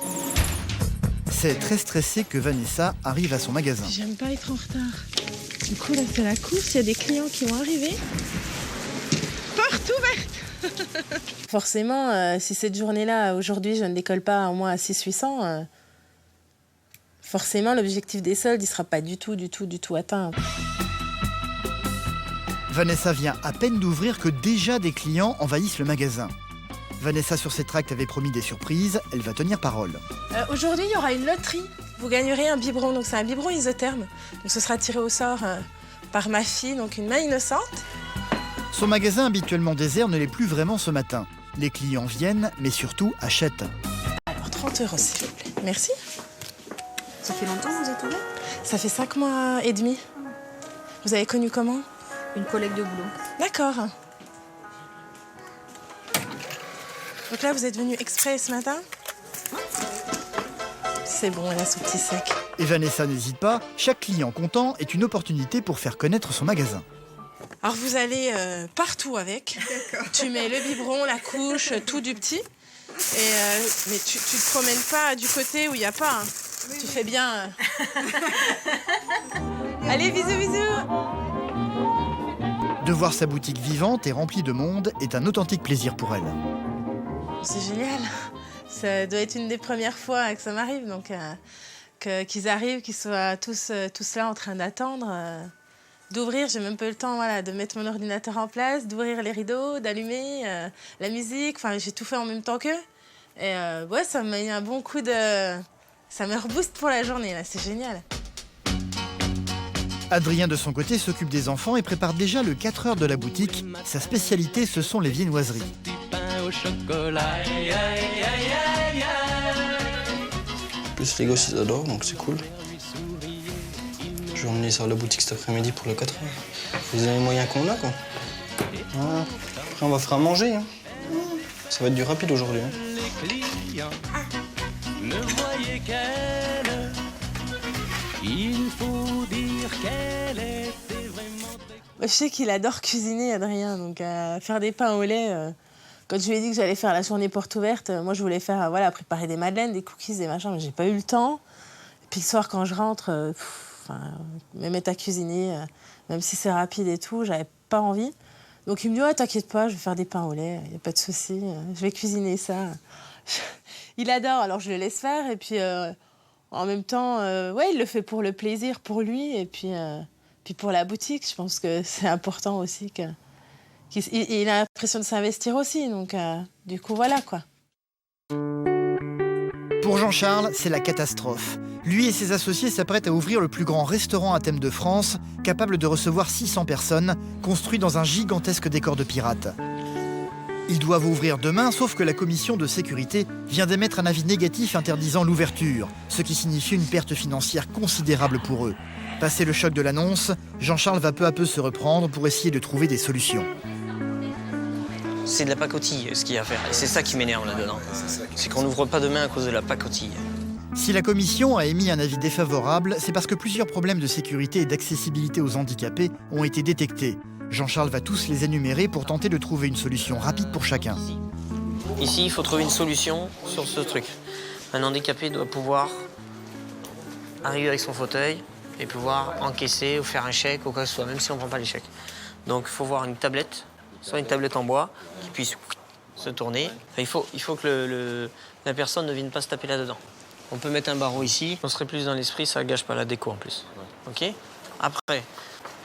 C'est très stressé que Vanessa arrive à son magasin. J'aime pas être en retard. Du coup, là, c'est la course. Il y a des clients qui vont arriver. Porte ouverte. Forcément, si cette journée-là, aujourd'hui, je ne décolle pas au moins à 600-800, forcément, l'objectif des soldes, il ne sera pas du tout atteint. Vanessa vient à peine d'ouvrir que déjà des clients envahissent le magasin. Vanessa, sur ses tracts, avait promis des surprises. Elle va tenir parole. Aujourd'hui, il y aura une loterie. Vous gagnerez un biberon. Donc, c'est un biberon isotherme. Donc, ce sera tiré au sort par ma fille, donc une main innocente. Son magasin, habituellement désert, ne l'est plus vraiment ce matin. Les clients viennent, mais surtout achètent. Alors, 30 €, s'il vous plaît. Merci. Ça fait longtemps que vous êtes ouvert? Ça fait 5 mois et demi. Vous avez connu comment? Une collègue de boulot. D'accord. Donc là, vous êtes venu exprès ce matin? C'est bon, elle a son petit sac. Et Vanessa n'hésite pas, chaque client content est une opportunité pour faire connaître son magasin. Alors vous allez partout avec. Tu mets le biberon, la couche, tout du petit. Mais tu te promènes pas du côté où il n'y a pas. Hein. Tu fais bien. Allez, bisous, bisous. De voir sa boutique vivante et remplie de monde est un authentique plaisir pour elle. C'est génial. Ça doit être une des premières fois que ça m'arrive, donc qu'ils arrivent, qu'ils soient tous là en train d'attendre. D'ouvrir, j'ai même pas eu le temps de mettre mon ordinateur en place, d'ouvrir les rideaux, d'allumer la musique. Enfin, j'ai tout fait en même temps qu'eux. Et ouais, ça m'a mis un bon coup de... Ça me rebooste pour la journée, là, c'est génial. Adrien, de son côté, s'occupe des enfants et prépare déjà le 4 heures de la boutique. Sa spécialité, ce sont les viennoiseries. Plus les gosses, ils adorent, donc c'est cool. Je vais emmener ça à la boutique cet après-midi pour le 4 heures. Vous avez les moyens qu'on a, quoi. Voilà. Après, on va faire à manger. Hein. Ça va être du rapide aujourd'hui. Hein. Il faut dire qu'elle était vraiment... Je sais qu'il adore cuisiner, Adrien, donc faire des pains au lait. Quand je lui ai dit que j'allais faire la journée porte ouverte, moi je voulais faire, préparer des madeleines, des cookies, des machins, mais j'ai pas eu le temps. Et puis le soir, quand je rentre, me mettre à cuisiner, même si c'est rapide et tout, j'avais pas envie. Donc il me dit, ouais, t'inquiète pas, je vais faire des pains au lait, y a pas de souci, je vais cuisiner ça. Il adore, alors je le laisse faire, et puis... En même temps, il le fait pour le plaisir, pour lui, et puis pour la boutique. Je pense que c'est important aussi qu'il a l'impression de s'investir aussi. Donc, du coup, voilà, quoi. Pour Jean-Charles, c'est la catastrophe. Lui et ses associés s'apprêtent à ouvrir le plus grand restaurant à thème de France, capable de recevoir 600 personnes, construit dans un gigantesque décor de pirates. Ils doivent ouvrir demain, sauf que la commission de sécurité vient d'émettre un avis négatif interdisant l'ouverture, ce qui signifie une perte financière considérable pour eux. Passé le choc de l'annonce, Jean-Charles va peu à peu se reprendre pour essayer de trouver des solutions. C'est de la pacotille, ce qu'il y a à faire. Et c'est ça qui m'énerve là-dedans. C'est qu'on n'ouvre pas demain à cause de la pacotille. Si la commission a émis un avis défavorable, c'est parce que plusieurs problèmes de sécurité et d'accessibilité aux handicapés ont été détectés. Jean-Charles va tous les énumérer pour tenter de trouver une solution rapide pour chacun. Ici, il faut trouver une solution sur ce truc. Un handicapé doit pouvoir arriver avec son fauteuil et pouvoir encaisser ou faire un chèque ou quoi que ce soit, même si on ne prend pas les chèques. Donc il faut voir une tablette, soit une tablette en bois, qui puisse se tourner. Il faut que la personne ne vienne pas se taper là-dedans. On peut mettre un barreau ici, on serait plus dans l'esprit, ça ne gâche pas la déco en plus. Ok ? Après,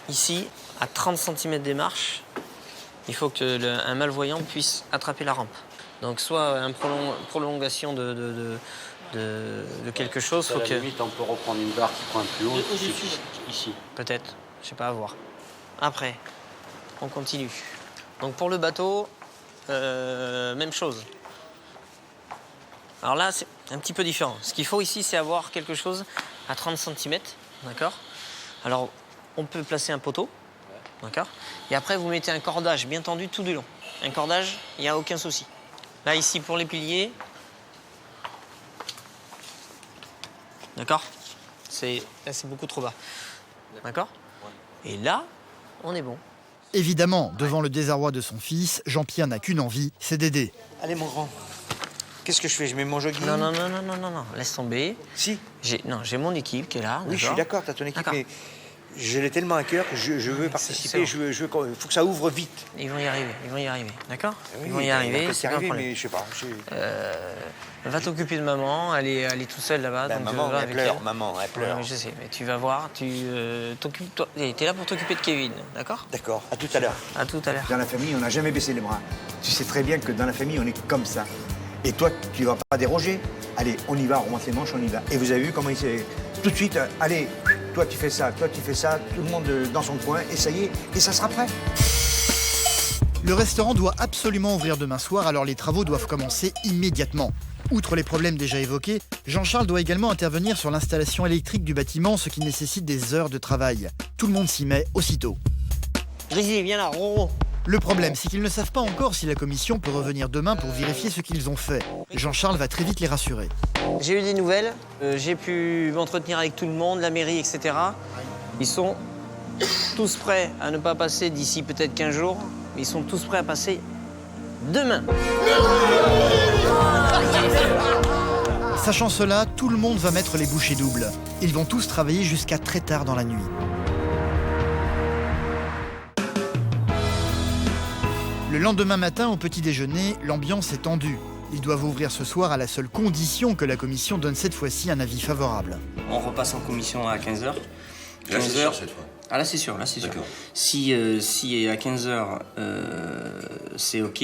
ici, à 30 cm des marches, il faut qu'un malvoyant puisse attraper la rampe. Donc soit une prolongation de quelque chose. À la limite, on peut reprendre une barre qui prend un plus haut. Ici. Peut-être, je sais pas, à voir. Après, on continue. Donc pour le bateau, même chose. Alors là, c'est un petit peu différent. Ce qu'il faut ici, c'est avoir quelque chose à 30 cm, d'accord ? Alors, on peut placer un poteau. D'accord ? Et après, vous mettez un cordage bien tendu tout du long. Un cordage, il n'y a aucun souci. Là, ici, pour les piliers... D'accord ? Là, c'est beaucoup trop bas. D'accord ? Et là, on est bon. Évidemment, devant le désarroi de son fils, Jean-Pierre n'a qu'une envie, c'est d'aider. Allez, mon grand. Qu'est-ce que je fais ? Je mets mon jogging ? Non, laisse tomber. Si. J'ai mon équipe qui est là. Oui, je suis d'accord, t'as ton équipe, mais... Je l'ai tellement à cœur que je veux participer, il faut que ça ouvre vite. Ils vont y arriver, d'accord ? Oui, ils vont y arriver, c'est pas un problème. Mais je sais pas. Va t'occuper de maman, elle est tout seule là-bas. Ben, donc maman, elle pleure, maman, elle pleure. Ouais, je sais, mais tu vas voir, t'occupes-toi. T'es là pour t'occuper de Kevin, d'accord ? D'accord, à tout à l'heure. À tout à l'heure. Dans la famille, on n'a jamais baissé les bras. Tu sais très bien que dans la famille, on est comme ça. Et toi, tu vas pas déroger. Allez, on y va, on remonte les manches, on y va. Et vous avez vu comment il s'est... Tout de suite, allez... Toi, tu fais ça, tout le monde dans son coin, et ça y est, et ça sera prêt. Le restaurant doit absolument ouvrir demain soir, alors les travaux doivent commencer immédiatement. Outre les problèmes déjà évoqués, Jean-Charles doit également intervenir sur l'installation électrique du bâtiment, ce qui nécessite des heures de travail. Tout le monde s'y met aussitôt. Grisy, viens là, Roro. Le problème, c'est qu'ils ne savent pas encore si la commission peut revenir demain pour vérifier ce qu'ils ont fait. Jean-Charles va très vite les rassurer. J'ai eu des nouvelles, j'ai pu m'entretenir avec tout le monde, la mairie, etc. Ils sont tous prêts à ne pas passer d'ici peut-être 15 jours, mais ils sont tous prêts à passer demain. Sachant cela, tout le monde va mettre les bouchées doubles. Ils vont tous travailler jusqu'à très tard dans la nuit. Le lendemain matin, au petit déjeuner, l'ambiance est tendue. Ils doivent ouvrir ce soir à la seule condition que la commission donne cette fois-ci un avis favorable. On repasse en commission à 15h. Là, c'est sûr cette fois. Ah là, c'est sûr, là, c'est sûr. Si à 15h, c'est OK,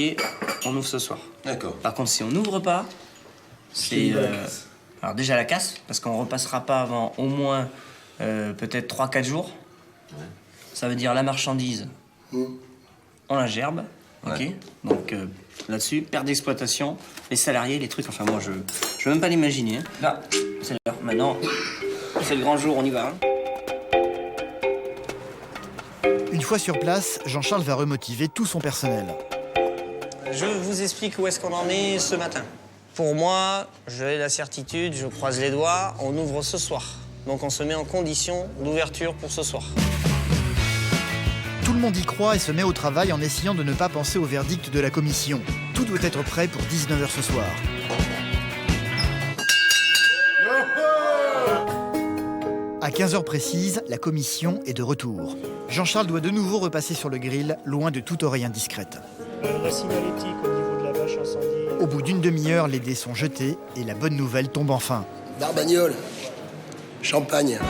on ouvre ce soir. D'accord. Par contre, si on n'ouvre pas, c'est... alors déjà la casse, parce qu'on repassera pas avant au moins peut-être 3-4 jours. Ouais. Ça veut dire la marchandise, on la gerbe. OK. Ouais. Donc là-dessus, perte d'exploitation, les salariés, les trucs, enfin moi je veux même pas l'imaginer. Hein. Là, c'est l'heure. Maintenant, c'est le grand jour, on y va. Hein. Une fois sur place, Jean-Charles va remotiver tout son personnel. Je vous explique où est-ce qu'on en est ce matin. Pour moi, j'ai la certitude, je croise les doigts, on ouvre ce soir. Donc on se met en condition d'ouverture pour ce soir. Tout le monde y croit et se met au travail en essayant de ne pas penser au verdict de la commission. Tout doit être prêt pour 19h ce soir. À 15h précises, la commission est de retour. Jean-Charles doit de nouveau repasser sur le grill, loin de toute oreille indiscrète. La signalétique au niveau de la bâche incendie. Au bout d'une demi-heure, les dés sont jetés et la bonne nouvelle tombe enfin. Barbagnole, champagne.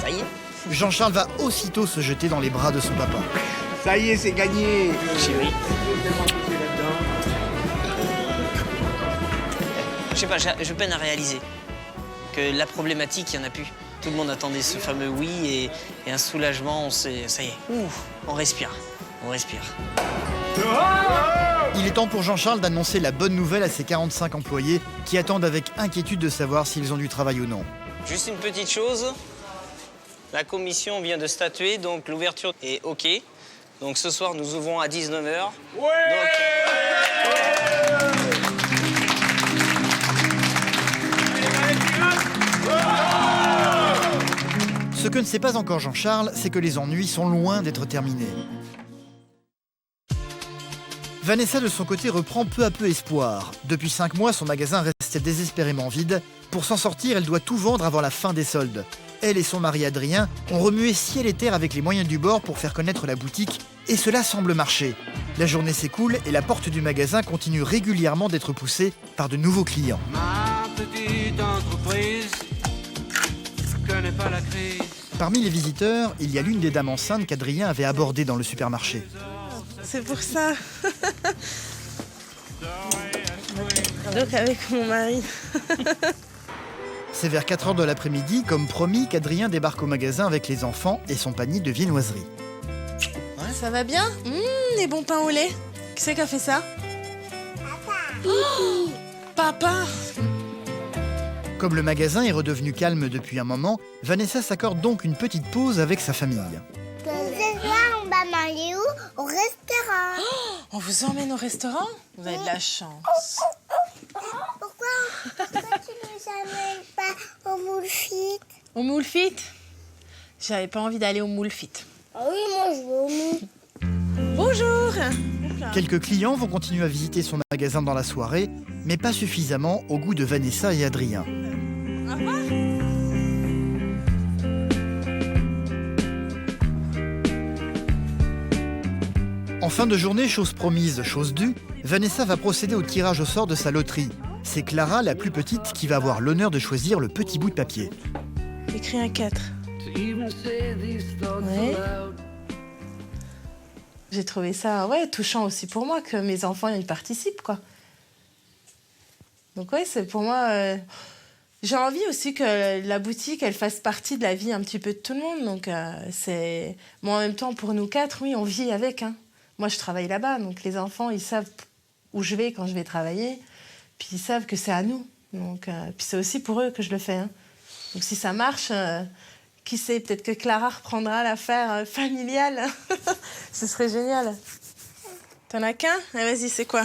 Ça y est. Jean-Charles va aussitôt se jeter dans les bras de son papa. Ça y est, c'est gagné. Chérie. Je sais pas, je peine à réaliser que la problématique, il n'y en a plus. Tout le monde attendait ce fameux oui et un soulagement, ça y est, on respire, on respire. Il est temps pour Jean-Charles d'annoncer la bonne nouvelle à ses 45 employés qui attendent avec inquiétude de savoir s'ils ont du travail ou non. Juste une petite chose, la commission vient de statuer, donc l'ouverture est OK. Donc ce soir, nous ouvrons à 19h. Ce que ne sait pas encore Jean-Charles, c'est que les ennuis sont loin d'être terminés. Vanessa, de son côté, reprend peu à peu espoir. Depuis 5 mois, son magasin restait désespérément vide. Pour s'en sortir, elle doit tout vendre avant la fin des soldes. Elle et son mari Adrien ont remué ciel et terre avec les moyens du bord pour faire connaître la boutique, et cela semble marcher. La journée s'écoule et la porte du magasin continue régulièrement d'être poussée par de nouveaux clients. Ma petite entreprise connaît pas la crise. Parmi les visiteurs, il y a l'une des dames enceintes qu'Adrien avait abordées dans le supermarché. C'est pour ça. Donc avec mon mari. C'est vers 4h de l'après-midi, comme promis, qu'Adrien débarque au magasin avec les enfants et son panier de viennoiserie. Ça va bien? Les bons pains au lait. Qui c'est qui a fait ça? Oh, papa. Comme le magasin est redevenu calme depuis un moment, Vanessa s'accorde donc une petite pause avec sa famille. Ce soir, on va manger où? Au restaurant. Oh, on vous emmène au restaurant? Vous avez de la chance. Pourquoi tu nous amènes pas au Moulfit? Au Moulfit? J'avais pas envie d'aller au Moulfit. Ah oui, moi je veux au Moulfit. Bonjour. Quelques clients vont continuer à visiter son magasin dans la soirée, mais pas suffisamment au goût de Vanessa et Adrien. Au revoir. En fin de journée, chose promise, chose due, Vanessa va procéder au tirage au sort de sa loterie. C'est Clara, la plus petite, qui va avoir l'honneur de choisir le petit bout de papier. Écris un 4. Ouais. J'ai trouvé ça touchant aussi pour moi, que mes enfants y participent, quoi. Donc c'est pour moi... J'ai envie aussi que la boutique, elle fasse partie de la vie un petit peu de tout le monde. Donc c'est... Moi, en même temps, pour nous 4, oui, on vit avec. Hein. Moi, je travaille là-bas, donc les enfants, ils savent où je vais quand je vais travailler. Puis ils savent que c'est à nous. Donc, puis c'est aussi pour eux que je le fais. Hein. Donc si ça marche, qui sait, peut-être que Clara reprendra l'affaire familiale. Ce serait génial. T'en as qu'un? Ah, vas-y, c'est quoi?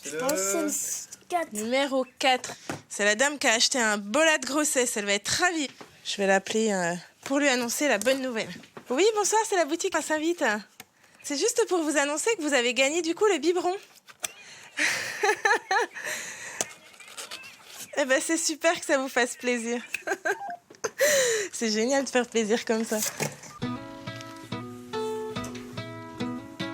Je pense que c'est le 4. Numéro 4. C'est la dame qui a acheté un bola de grossesse. Elle va être ravie. Je vais l'appeler pour lui annoncer la bonne nouvelle. Oui, bonsoir, c'est la boutique à Saint-Vite. C'est juste pour vous annoncer que vous avez gagné du coup le biberon. Eh ben, c'est super que ça vous fasse plaisir. C'est génial de faire plaisir comme ça.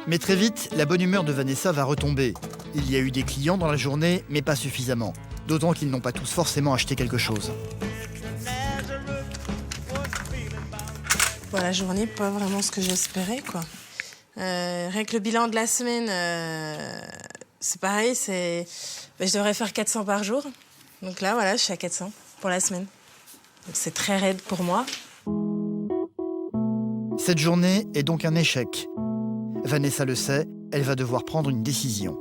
Mais très vite, la bonne humeur de Vanessa va retomber. Il y a eu des clients dans la journée, mais pas suffisamment. D'autant qu'ils n'ont pas tous forcément acheté quelque chose. Bon, la journée, pas vraiment ce que j'espérais, quoi. Rien que le bilan de la semaine, c'est pareil, je devrais faire 400 par jour. Donc là, voilà, je suis à 400 pour la semaine. Donc c'est très raide pour moi. Cette journée est donc un échec. Vanessa le sait, elle va devoir prendre une décision.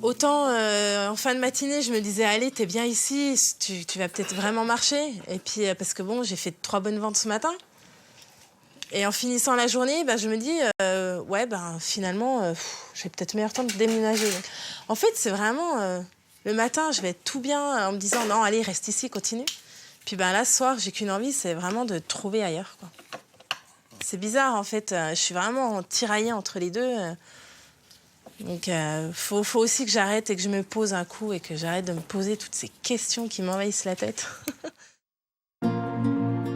Autant en fin de matinée, je me disais, allez, t'es bien ici, tu vas peut-être vraiment marcher. Et puis, parce que bon, j'ai fait 3 bonnes ventes ce matin. Et en finissant la journée, je me dis, finalement, j'ai peut-être meilleur temps de déménager. Donc, en fait, c'est vraiment, le matin, je vais être tout bien en me disant, non, allez, reste ici, continue. Puis là, ce soir, j'ai qu'une envie, c'est vraiment de trouver ailleurs, quoi. C'est bizarre, en fait, je suis vraiment tiraillée entre les deux. Donc, faut aussi que j'arrête et que je me pose un coup et que j'arrête de me poser toutes ces questions qui m'envahissent la tête.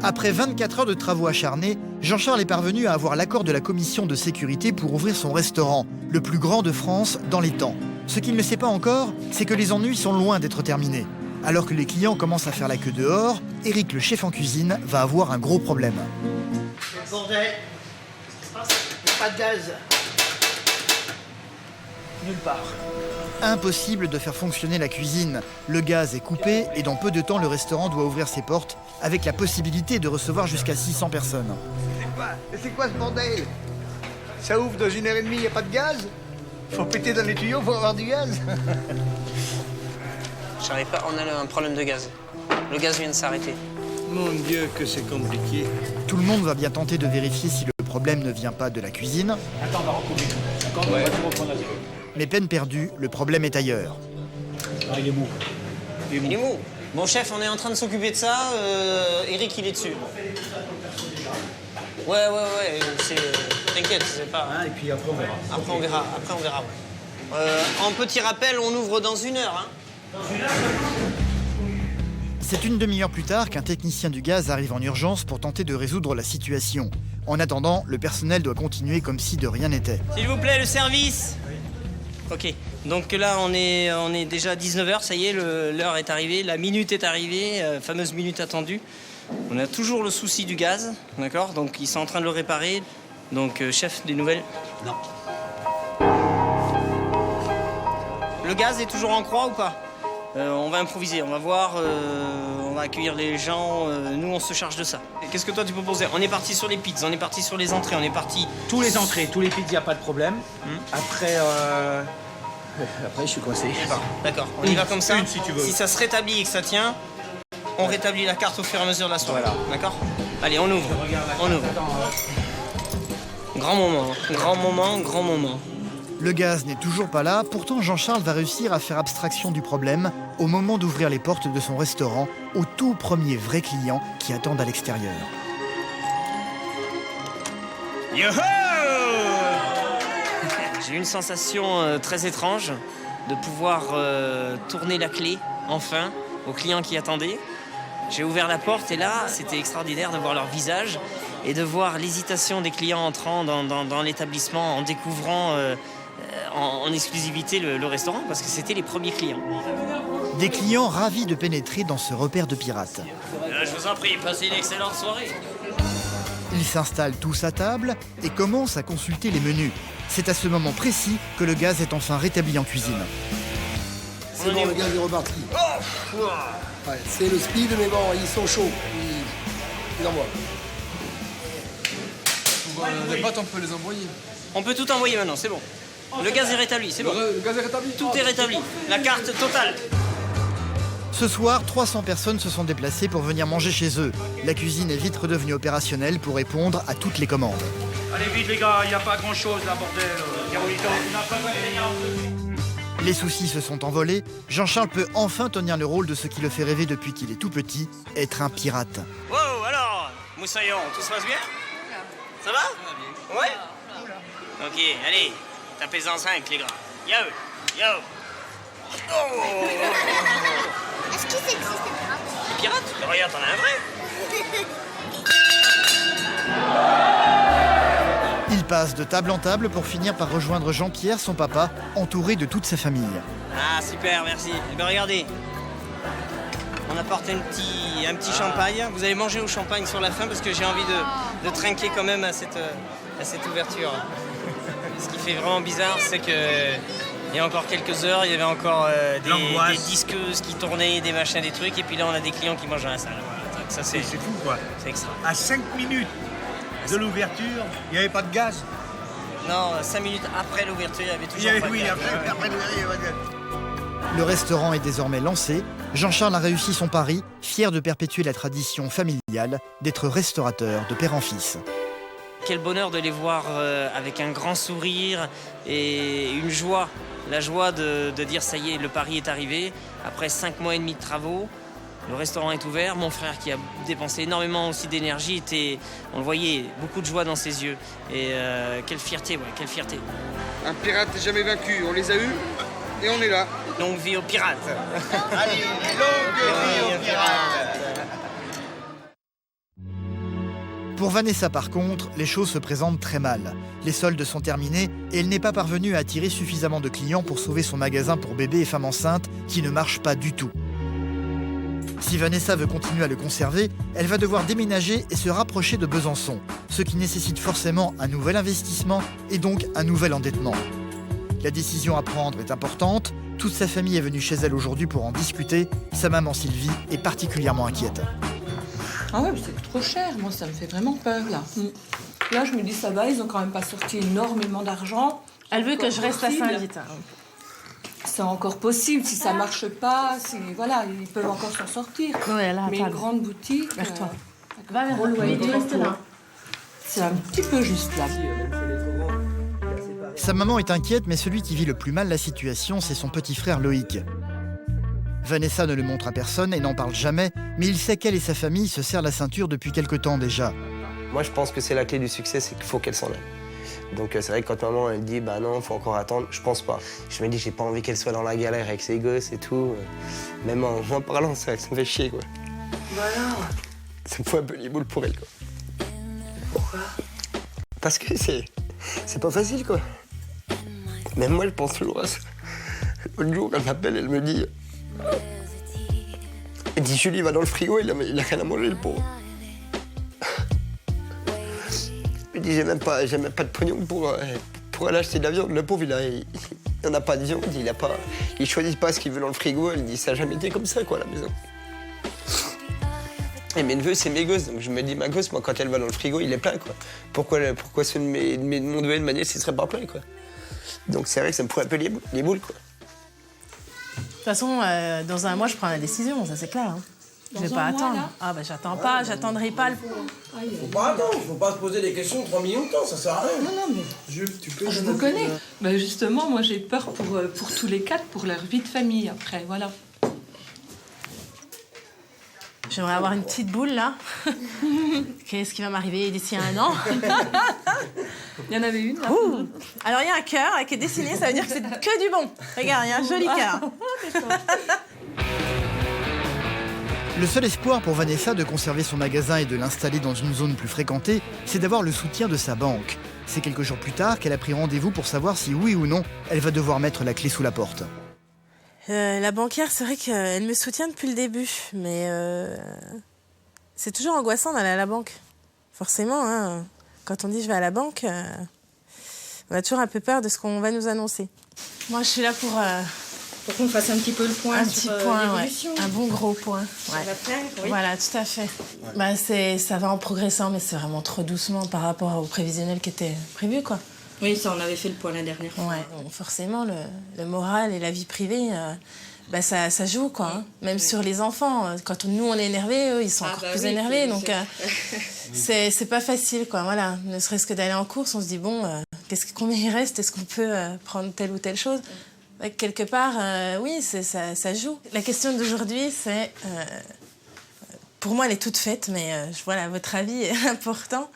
Après 24 heures de travaux acharnés, Jean-Charles est parvenu à avoir l'accord de la commission de sécurité pour ouvrir son restaurant, le plus grand de France, dans les temps. Ce qu'il ne sait pas encore, c'est que les ennuis sont loin d'être terminés. Alors que les clients commencent à faire la queue dehors, Eric, le chef en cuisine, va avoir un gros problème. Bordel, pas de gaz. Nulle part. Impossible de faire fonctionner la cuisine. Le gaz est coupé et dans peu de temps, le restaurant doit ouvrir ses portes avec la possibilité de recevoir jusqu'à 600 personnes. C'est quoi ce bordel? Ça ouvre dans 1h30, il n'y a pas de gaz? Faut péter dans les tuyaux pour avoir du gaz. J'arrive pas, on a un problème de gaz. Le gaz vient de s'arrêter. Mon Dieu, que c'est compliqué. Tout le monde va bien tenter de vérifier si le problème ne vient pas de la cuisine. Attends, on va recouper. D'accord, on va tout reprendre à zéro. Mais peine perdue, le problème est ailleurs. Ah, il est mou. Il est mou. Bon, chef, on est en train de s'occuper de ça. Eric, il est dessus. Ouais. T'inquiète, c'est pas... Et puis après, on verra. Après, on verra. En petit rappel, on ouvre dans 1 heure. C'est une demi-heure plus tard qu'un technicien du gaz arrive en urgence pour tenter de résoudre la situation. En attendant, le personnel doit continuer comme si de rien n'était. S'il vous plaît, le service. Ok, donc là, on est déjà à 19h, ça y est, l'heure est arrivée, la minute est arrivée, fameuse minute attendue. On a toujours le souci du gaz, d'accord? Donc ils sont en train de le réparer. Donc, chef, des nouvelles? Non. Le gaz est toujours en croix ou pas? On va improviser, on va voir, on va accueillir les gens, nous on se charge de ça. Qu'est-ce que toi tu proposais? On est parti sur les pizzas, on est parti sur les entrées, on est parti... Tous les entrées, tous les pizzas, pas de problème. Après, je suis coincé. D'accord, on y va comme ça. Si tu veux. Si ça se rétablit et que ça tient, on rétablit la carte au fur et à mesure de la soirée. Voilà. D'accord? Allez, on ouvre. Grand moment. Le gaz n'est toujours pas là, pourtant Jean-Charles va réussir à faire abstraction du problème au moment d'ouvrir les portes de son restaurant aux tout premiers vrais clients qui attendent à l'extérieur. Yo-ho! J'ai eu une sensation très étrange de pouvoir tourner la clé, enfin, aux clients qui attendaient. J'ai ouvert la porte et là, c'était extraordinaire de voir leur visage et de voir l'hésitation des clients entrant dans l'établissement en découvrant en exclusivité le restaurant parce que c'était les premiers clients. Des clients ravis de pénétrer dans ce repère de pirates. Je vous en prie, passez une excellente soirée. Ils s'installent tous à table et commencent à consulter les menus. C'est à ce moment précis que le gaz est enfin rétabli en cuisine. C'est bon, le gaz est reparti. Ouais, c'est le speed, mais bon, ils sont chauds. Ils envoient. Les pâtes, on peut les envoyer. On peut tout envoyer maintenant, c'est bon. Le gaz est rétabli, c'est bon. Le gaz est rétabli? Tout est rétabli. La carte totale. Ce soir, 300 personnes se sont déplacées pour venir manger chez eux. La cuisine est vite redevenue opérationnelle pour répondre à toutes les commandes. Allez vite les gars, il n'y a pas grand chose là, bordel. Les soucis se sont envolés. Jean-Charles peut enfin tenir le rôle de ce qui le fait rêver depuis qu'il est tout petit, être un pirate. Wow, alors, Moussaillon, tout se passe bien? Ça va? Ouais? Ok, allez, tapez en 5 les gars. Yo. Est-ce qu'il sait que c'est pirate? Pirate? Regarde, t'en as un vrai. Il passe de table en table pour finir par rejoindre Jean-Pierre, son papa, entouré de toute sa famille. Ah, super, merci. Eh bien, regardez. On apporte un petit champagne. Vous allez manger au champagne sur la fin parce que j'ai envie de trinquer quand même à cette ouverture. Ce qui fait vraiment bizarre, c'est que il y a encore quelques heures, il y avait encore des disqueuses qui tournaient, des machins, des trucs, et puis là on a des clients qui mangent dans la salle. Voilà. Ça, c'est fou quoi. C'est extra. À 5 minutes de l'ouverture, il n'y avait pas de gaz. Non, 5 minutes après l'ouverture, il y avait toujours pas de gaz. Après l'ouverture, il y avait pas de gaz. Le restaurant est désormais lancé. Jean-Charles a réussi son pari, fier de perpétuer la tradition familiale d'être restaurateur de père en fils. Quel bonheur de les voir avec un grand sourire et une joie. La joie de dire ça y est, le pari est arrivé. Après 5 mois et demi de travaux, le restaurant est ouvert. Mon frère qui a dépensé énormément aussi d'énergie, on le voyait, beaucoup de joie dans ses yeux. Et quelle fierté, ouais, quelle fierté. Un pirate n'est jamais vaincu, on les a eus et on est là. Longue vie aux pirates. Allez, longue vie aux pirates. Pour Vanessa, par contre, les choses se présentent très mal. Les soldes sont terminés et elle n'est pas parvenue à attirer suffisamment de clients pour sauver son magasin pour bébés et femmes enceintes qui ne marche pas du tout. Si Vanessa veut continuer à le conserver, elle va devoir déménager et se rapprocher de Besançon, ce qui nécessite forcément un nouvel investissement et donc un nouvel endettement. La décision à prendre est importante. Toute sa famille est venue chez elle aujourd'hui pour en discuter. Sa maman Sylvie est particulièrement inquiète. Ah ouais, mais c'est trop cher. Moi, ça me fait vraiment peur, là. Là, je me dis, ça va, ils ont quand même pas sorti énormément d'argent. Elle veut que je reste à Saint-Vite. C'est encore possible. Si ça marche pas, voilà, ils peuvent encore s'en sortir. Ouais, là, mais une grande boutique... Vers toi. Va vers toi. Tu restes là. C'est un petit peu juste, là. Sa maman est inquiète, mais celui qui vit le plus mal la situation, c'est son petit frère Loïc. Vanessa ne le montre à personne et n'en parle jamais, mais il sait qu'elle et sa famille se serrent la ceinture depuis quelque temps déjà. Moi, je pense que c'est la clé du succès, c'est qu'il faut qu'elle s'en aille. Donc c'est vrai que quand maman, elle dit « bah non, faut encore attendre », je pense pas. Je me dis, j'ai pas envie qu'elle soit dans la galère avec ses gosses et tout. Même en parlant, ça me fait chier, quoi. Voilà. Ça me fout un peu les boules pour elle, quoi. Pourquoi? Parce que c'est pas facile, quoi. Même moi, je pense toujours à ça. L'autre jour, elle m'appelle, elle me dit... Elle dit, Julie, va dans le frigo, il a rien à manger, le pauvre. Elle dit, j'ai même pas de pognon pour aller acheter de la viande. Le pauvre, il en a pas de viande, il choisit pas ce qu'il veut dans le frigo. Elle dit, ça n'a jamais été comme ça, quoi, à la maison. Et mes neveux, c'est mes gosses. Donc je me dis, ma gosse, moi, quand elle va dans le frigo, il est plein, quoi. Pourquoi ceux de mon neveu et de ma nièce, il serait pas plein, quoi. Donc c'est vrai que ça me fout un peu les boules, quoi. De toute façon, dans un mois, je prends la décision, ça c'est clair. Hein. Je vais pas attendre. Là ah bah j'attends pas, j'attendrai pas. Faut pas attendre, faut pas se poser des questions 3 millions de temps, ça sert à rien. Non, mais Jules, tu peux... je vous connais. Bah justement, moi j'ai peur pour tous les quatre, pour leur vie de famille après, voilà. J'aimerais avoir une petite boule là. Qu'est-ce qui va m'arriver d'ici 1 an? Il y en avait une là. Ouh. Alors il y a un cœur qui est dessiné, ça veut dire que c'est que du bon. Regarde, il y a un joli cœur. Le seul espoir pour Vanessa de conserver son magasin et de l'installer dans une zone plus fréquentée, c'est d'avoir le soutien de sa banque. C'est quelques jours plus tard qu'elle a pris rendez-vous pour savoir si oui ou non, elle va devoir mettre la clé sous la porte. La banquière, c'est vrai qu'elle me soutient depuis le début, mais c'est toujours angoissant d'aller à la banque. Forcément, hein, quand on dit je vais à la banque, on a toujours un peu peur de ce qu'on va nous annoncer. Moi, je suis là pour qu'on fasse un petit peu le point sur l'évolution. Ouais. Un bon gros point. Ouais. Oui. Voilà, tout à fait. Bah, ça va en progressant, mais c'est vraiment trop doucement par rapport au prévisionnel qui était prévu, quoi. Oui, ça, on avait fait le point la dernière fois. Ouais, donc forcément, le moral et la vie privée, bah, ça joue, quoi. Hein. Même sur les enfants. Quand nous, on est énervés, eux, ils sont encore plus énervés. Donc, c'est pas facile, quoi. Voilà. Ne serait-ce que d'aller en course, on se dit, bon, combien il reste? Est-ce qu'on peut prendre telle ou telle chose? Quelque part, oui, ça joue. La question d'aujourd'hui, c'est... pour moi, elle est toute faite, mais voilà, votre avis est important.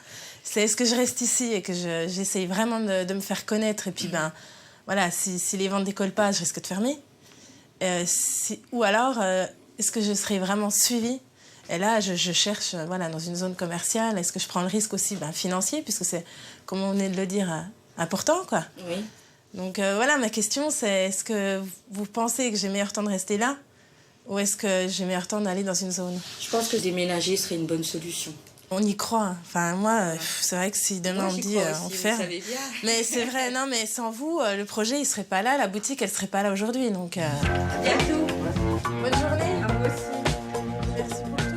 C'est est-ce que je reste ici et que j'essaye vraiment de me faire connaître et puis, ben, voilà, si les ventes décollent pas, je risque de fermer. Ou alors, est-ce que je serai vraiment suivie? Et là, je cherche dans une zone commerciale. Est-ce que je prends le risque aussi financier, puisque c'est, comme on venait de le dire, important, quoi. Oui. Donc ma question, c'est est-ce que vous pensez que j'ai meilleur temps de rester là ou est-ce que j'ai meilleur temps d'aller dans une zone? Je pense que déménager serait une bonne solution. On y croit. Enfin, moi, c'est vrai que si demain on me dit on ferme. Vous savez bien. Mais c'est vrai, non, mais sans vous, le projet, il serait pas là, la boutique, elle serait pas là aujourd'hui. Donc, À bientôt. Bonne journée. À vous aussi.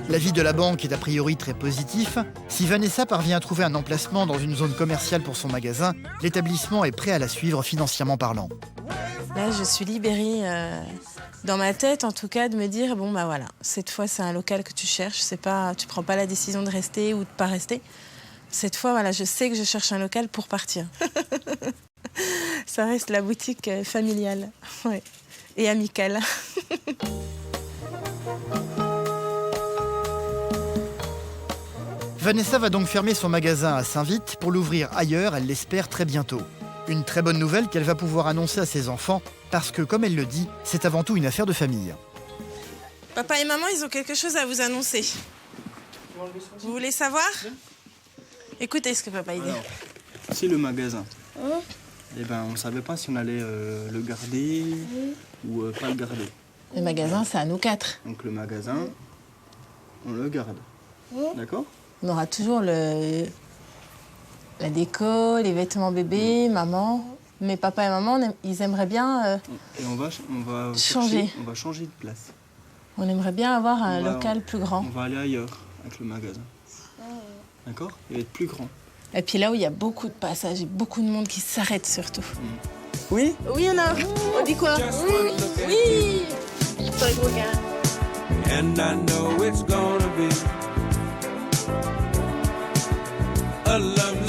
L'avis de la banque est a priori très positif. Si Vanessa parvient à trouver un emplacement dans une zone commerciale pour son magasin, l'établissement est prêt à la suivre financièrement parlant. Là, je suis libérée dans ma tête, en tout cas, de me dire bon, cette fois, c'est un local que tu cherches. C'est pas, tu prends pas la décision de rester ou de pas rester. Cette fois, je sais que je cherche un local pour partir. Ça reste la boutique familiale, ouais, et amicale. Vanessa va donc fermer son magasin à Saint-Vith pour l'ouvrir ailleurs, elle l'espère très bientôt. Une très bonne nouvelle qu'elle va pouvoir annoncer à ses enfants, parce que, comme elle le dit, c'est avant tout une affaire de famille. Papa et maman, ils ont quelque chose à vous annoncer. Vous voulez savoir? Écoutez ce que papa dit. Alors, c'est le magasin. Eh ben, on ne savait pas si on allait le garder ou pas le garder. Le magasin, c'est à nous 4. Donc le magasin, on le garde. D'accord? On aura toujours la déco, les vêtements bébés, maman. Mais papa et maman, ils aimeraient bien Et on va changer. On va changer de place. On aimerait bien avoir un local plus grand. On va aller ailleurs avec le magasin. D'accord? Il va être plus grand. Et puis là où il y a beaucoup de passages et beaucoup de monde qui s'arrête surtout. Oui? Oui, on a. On dit quoi? Oui! And I know it's gonna be a lovely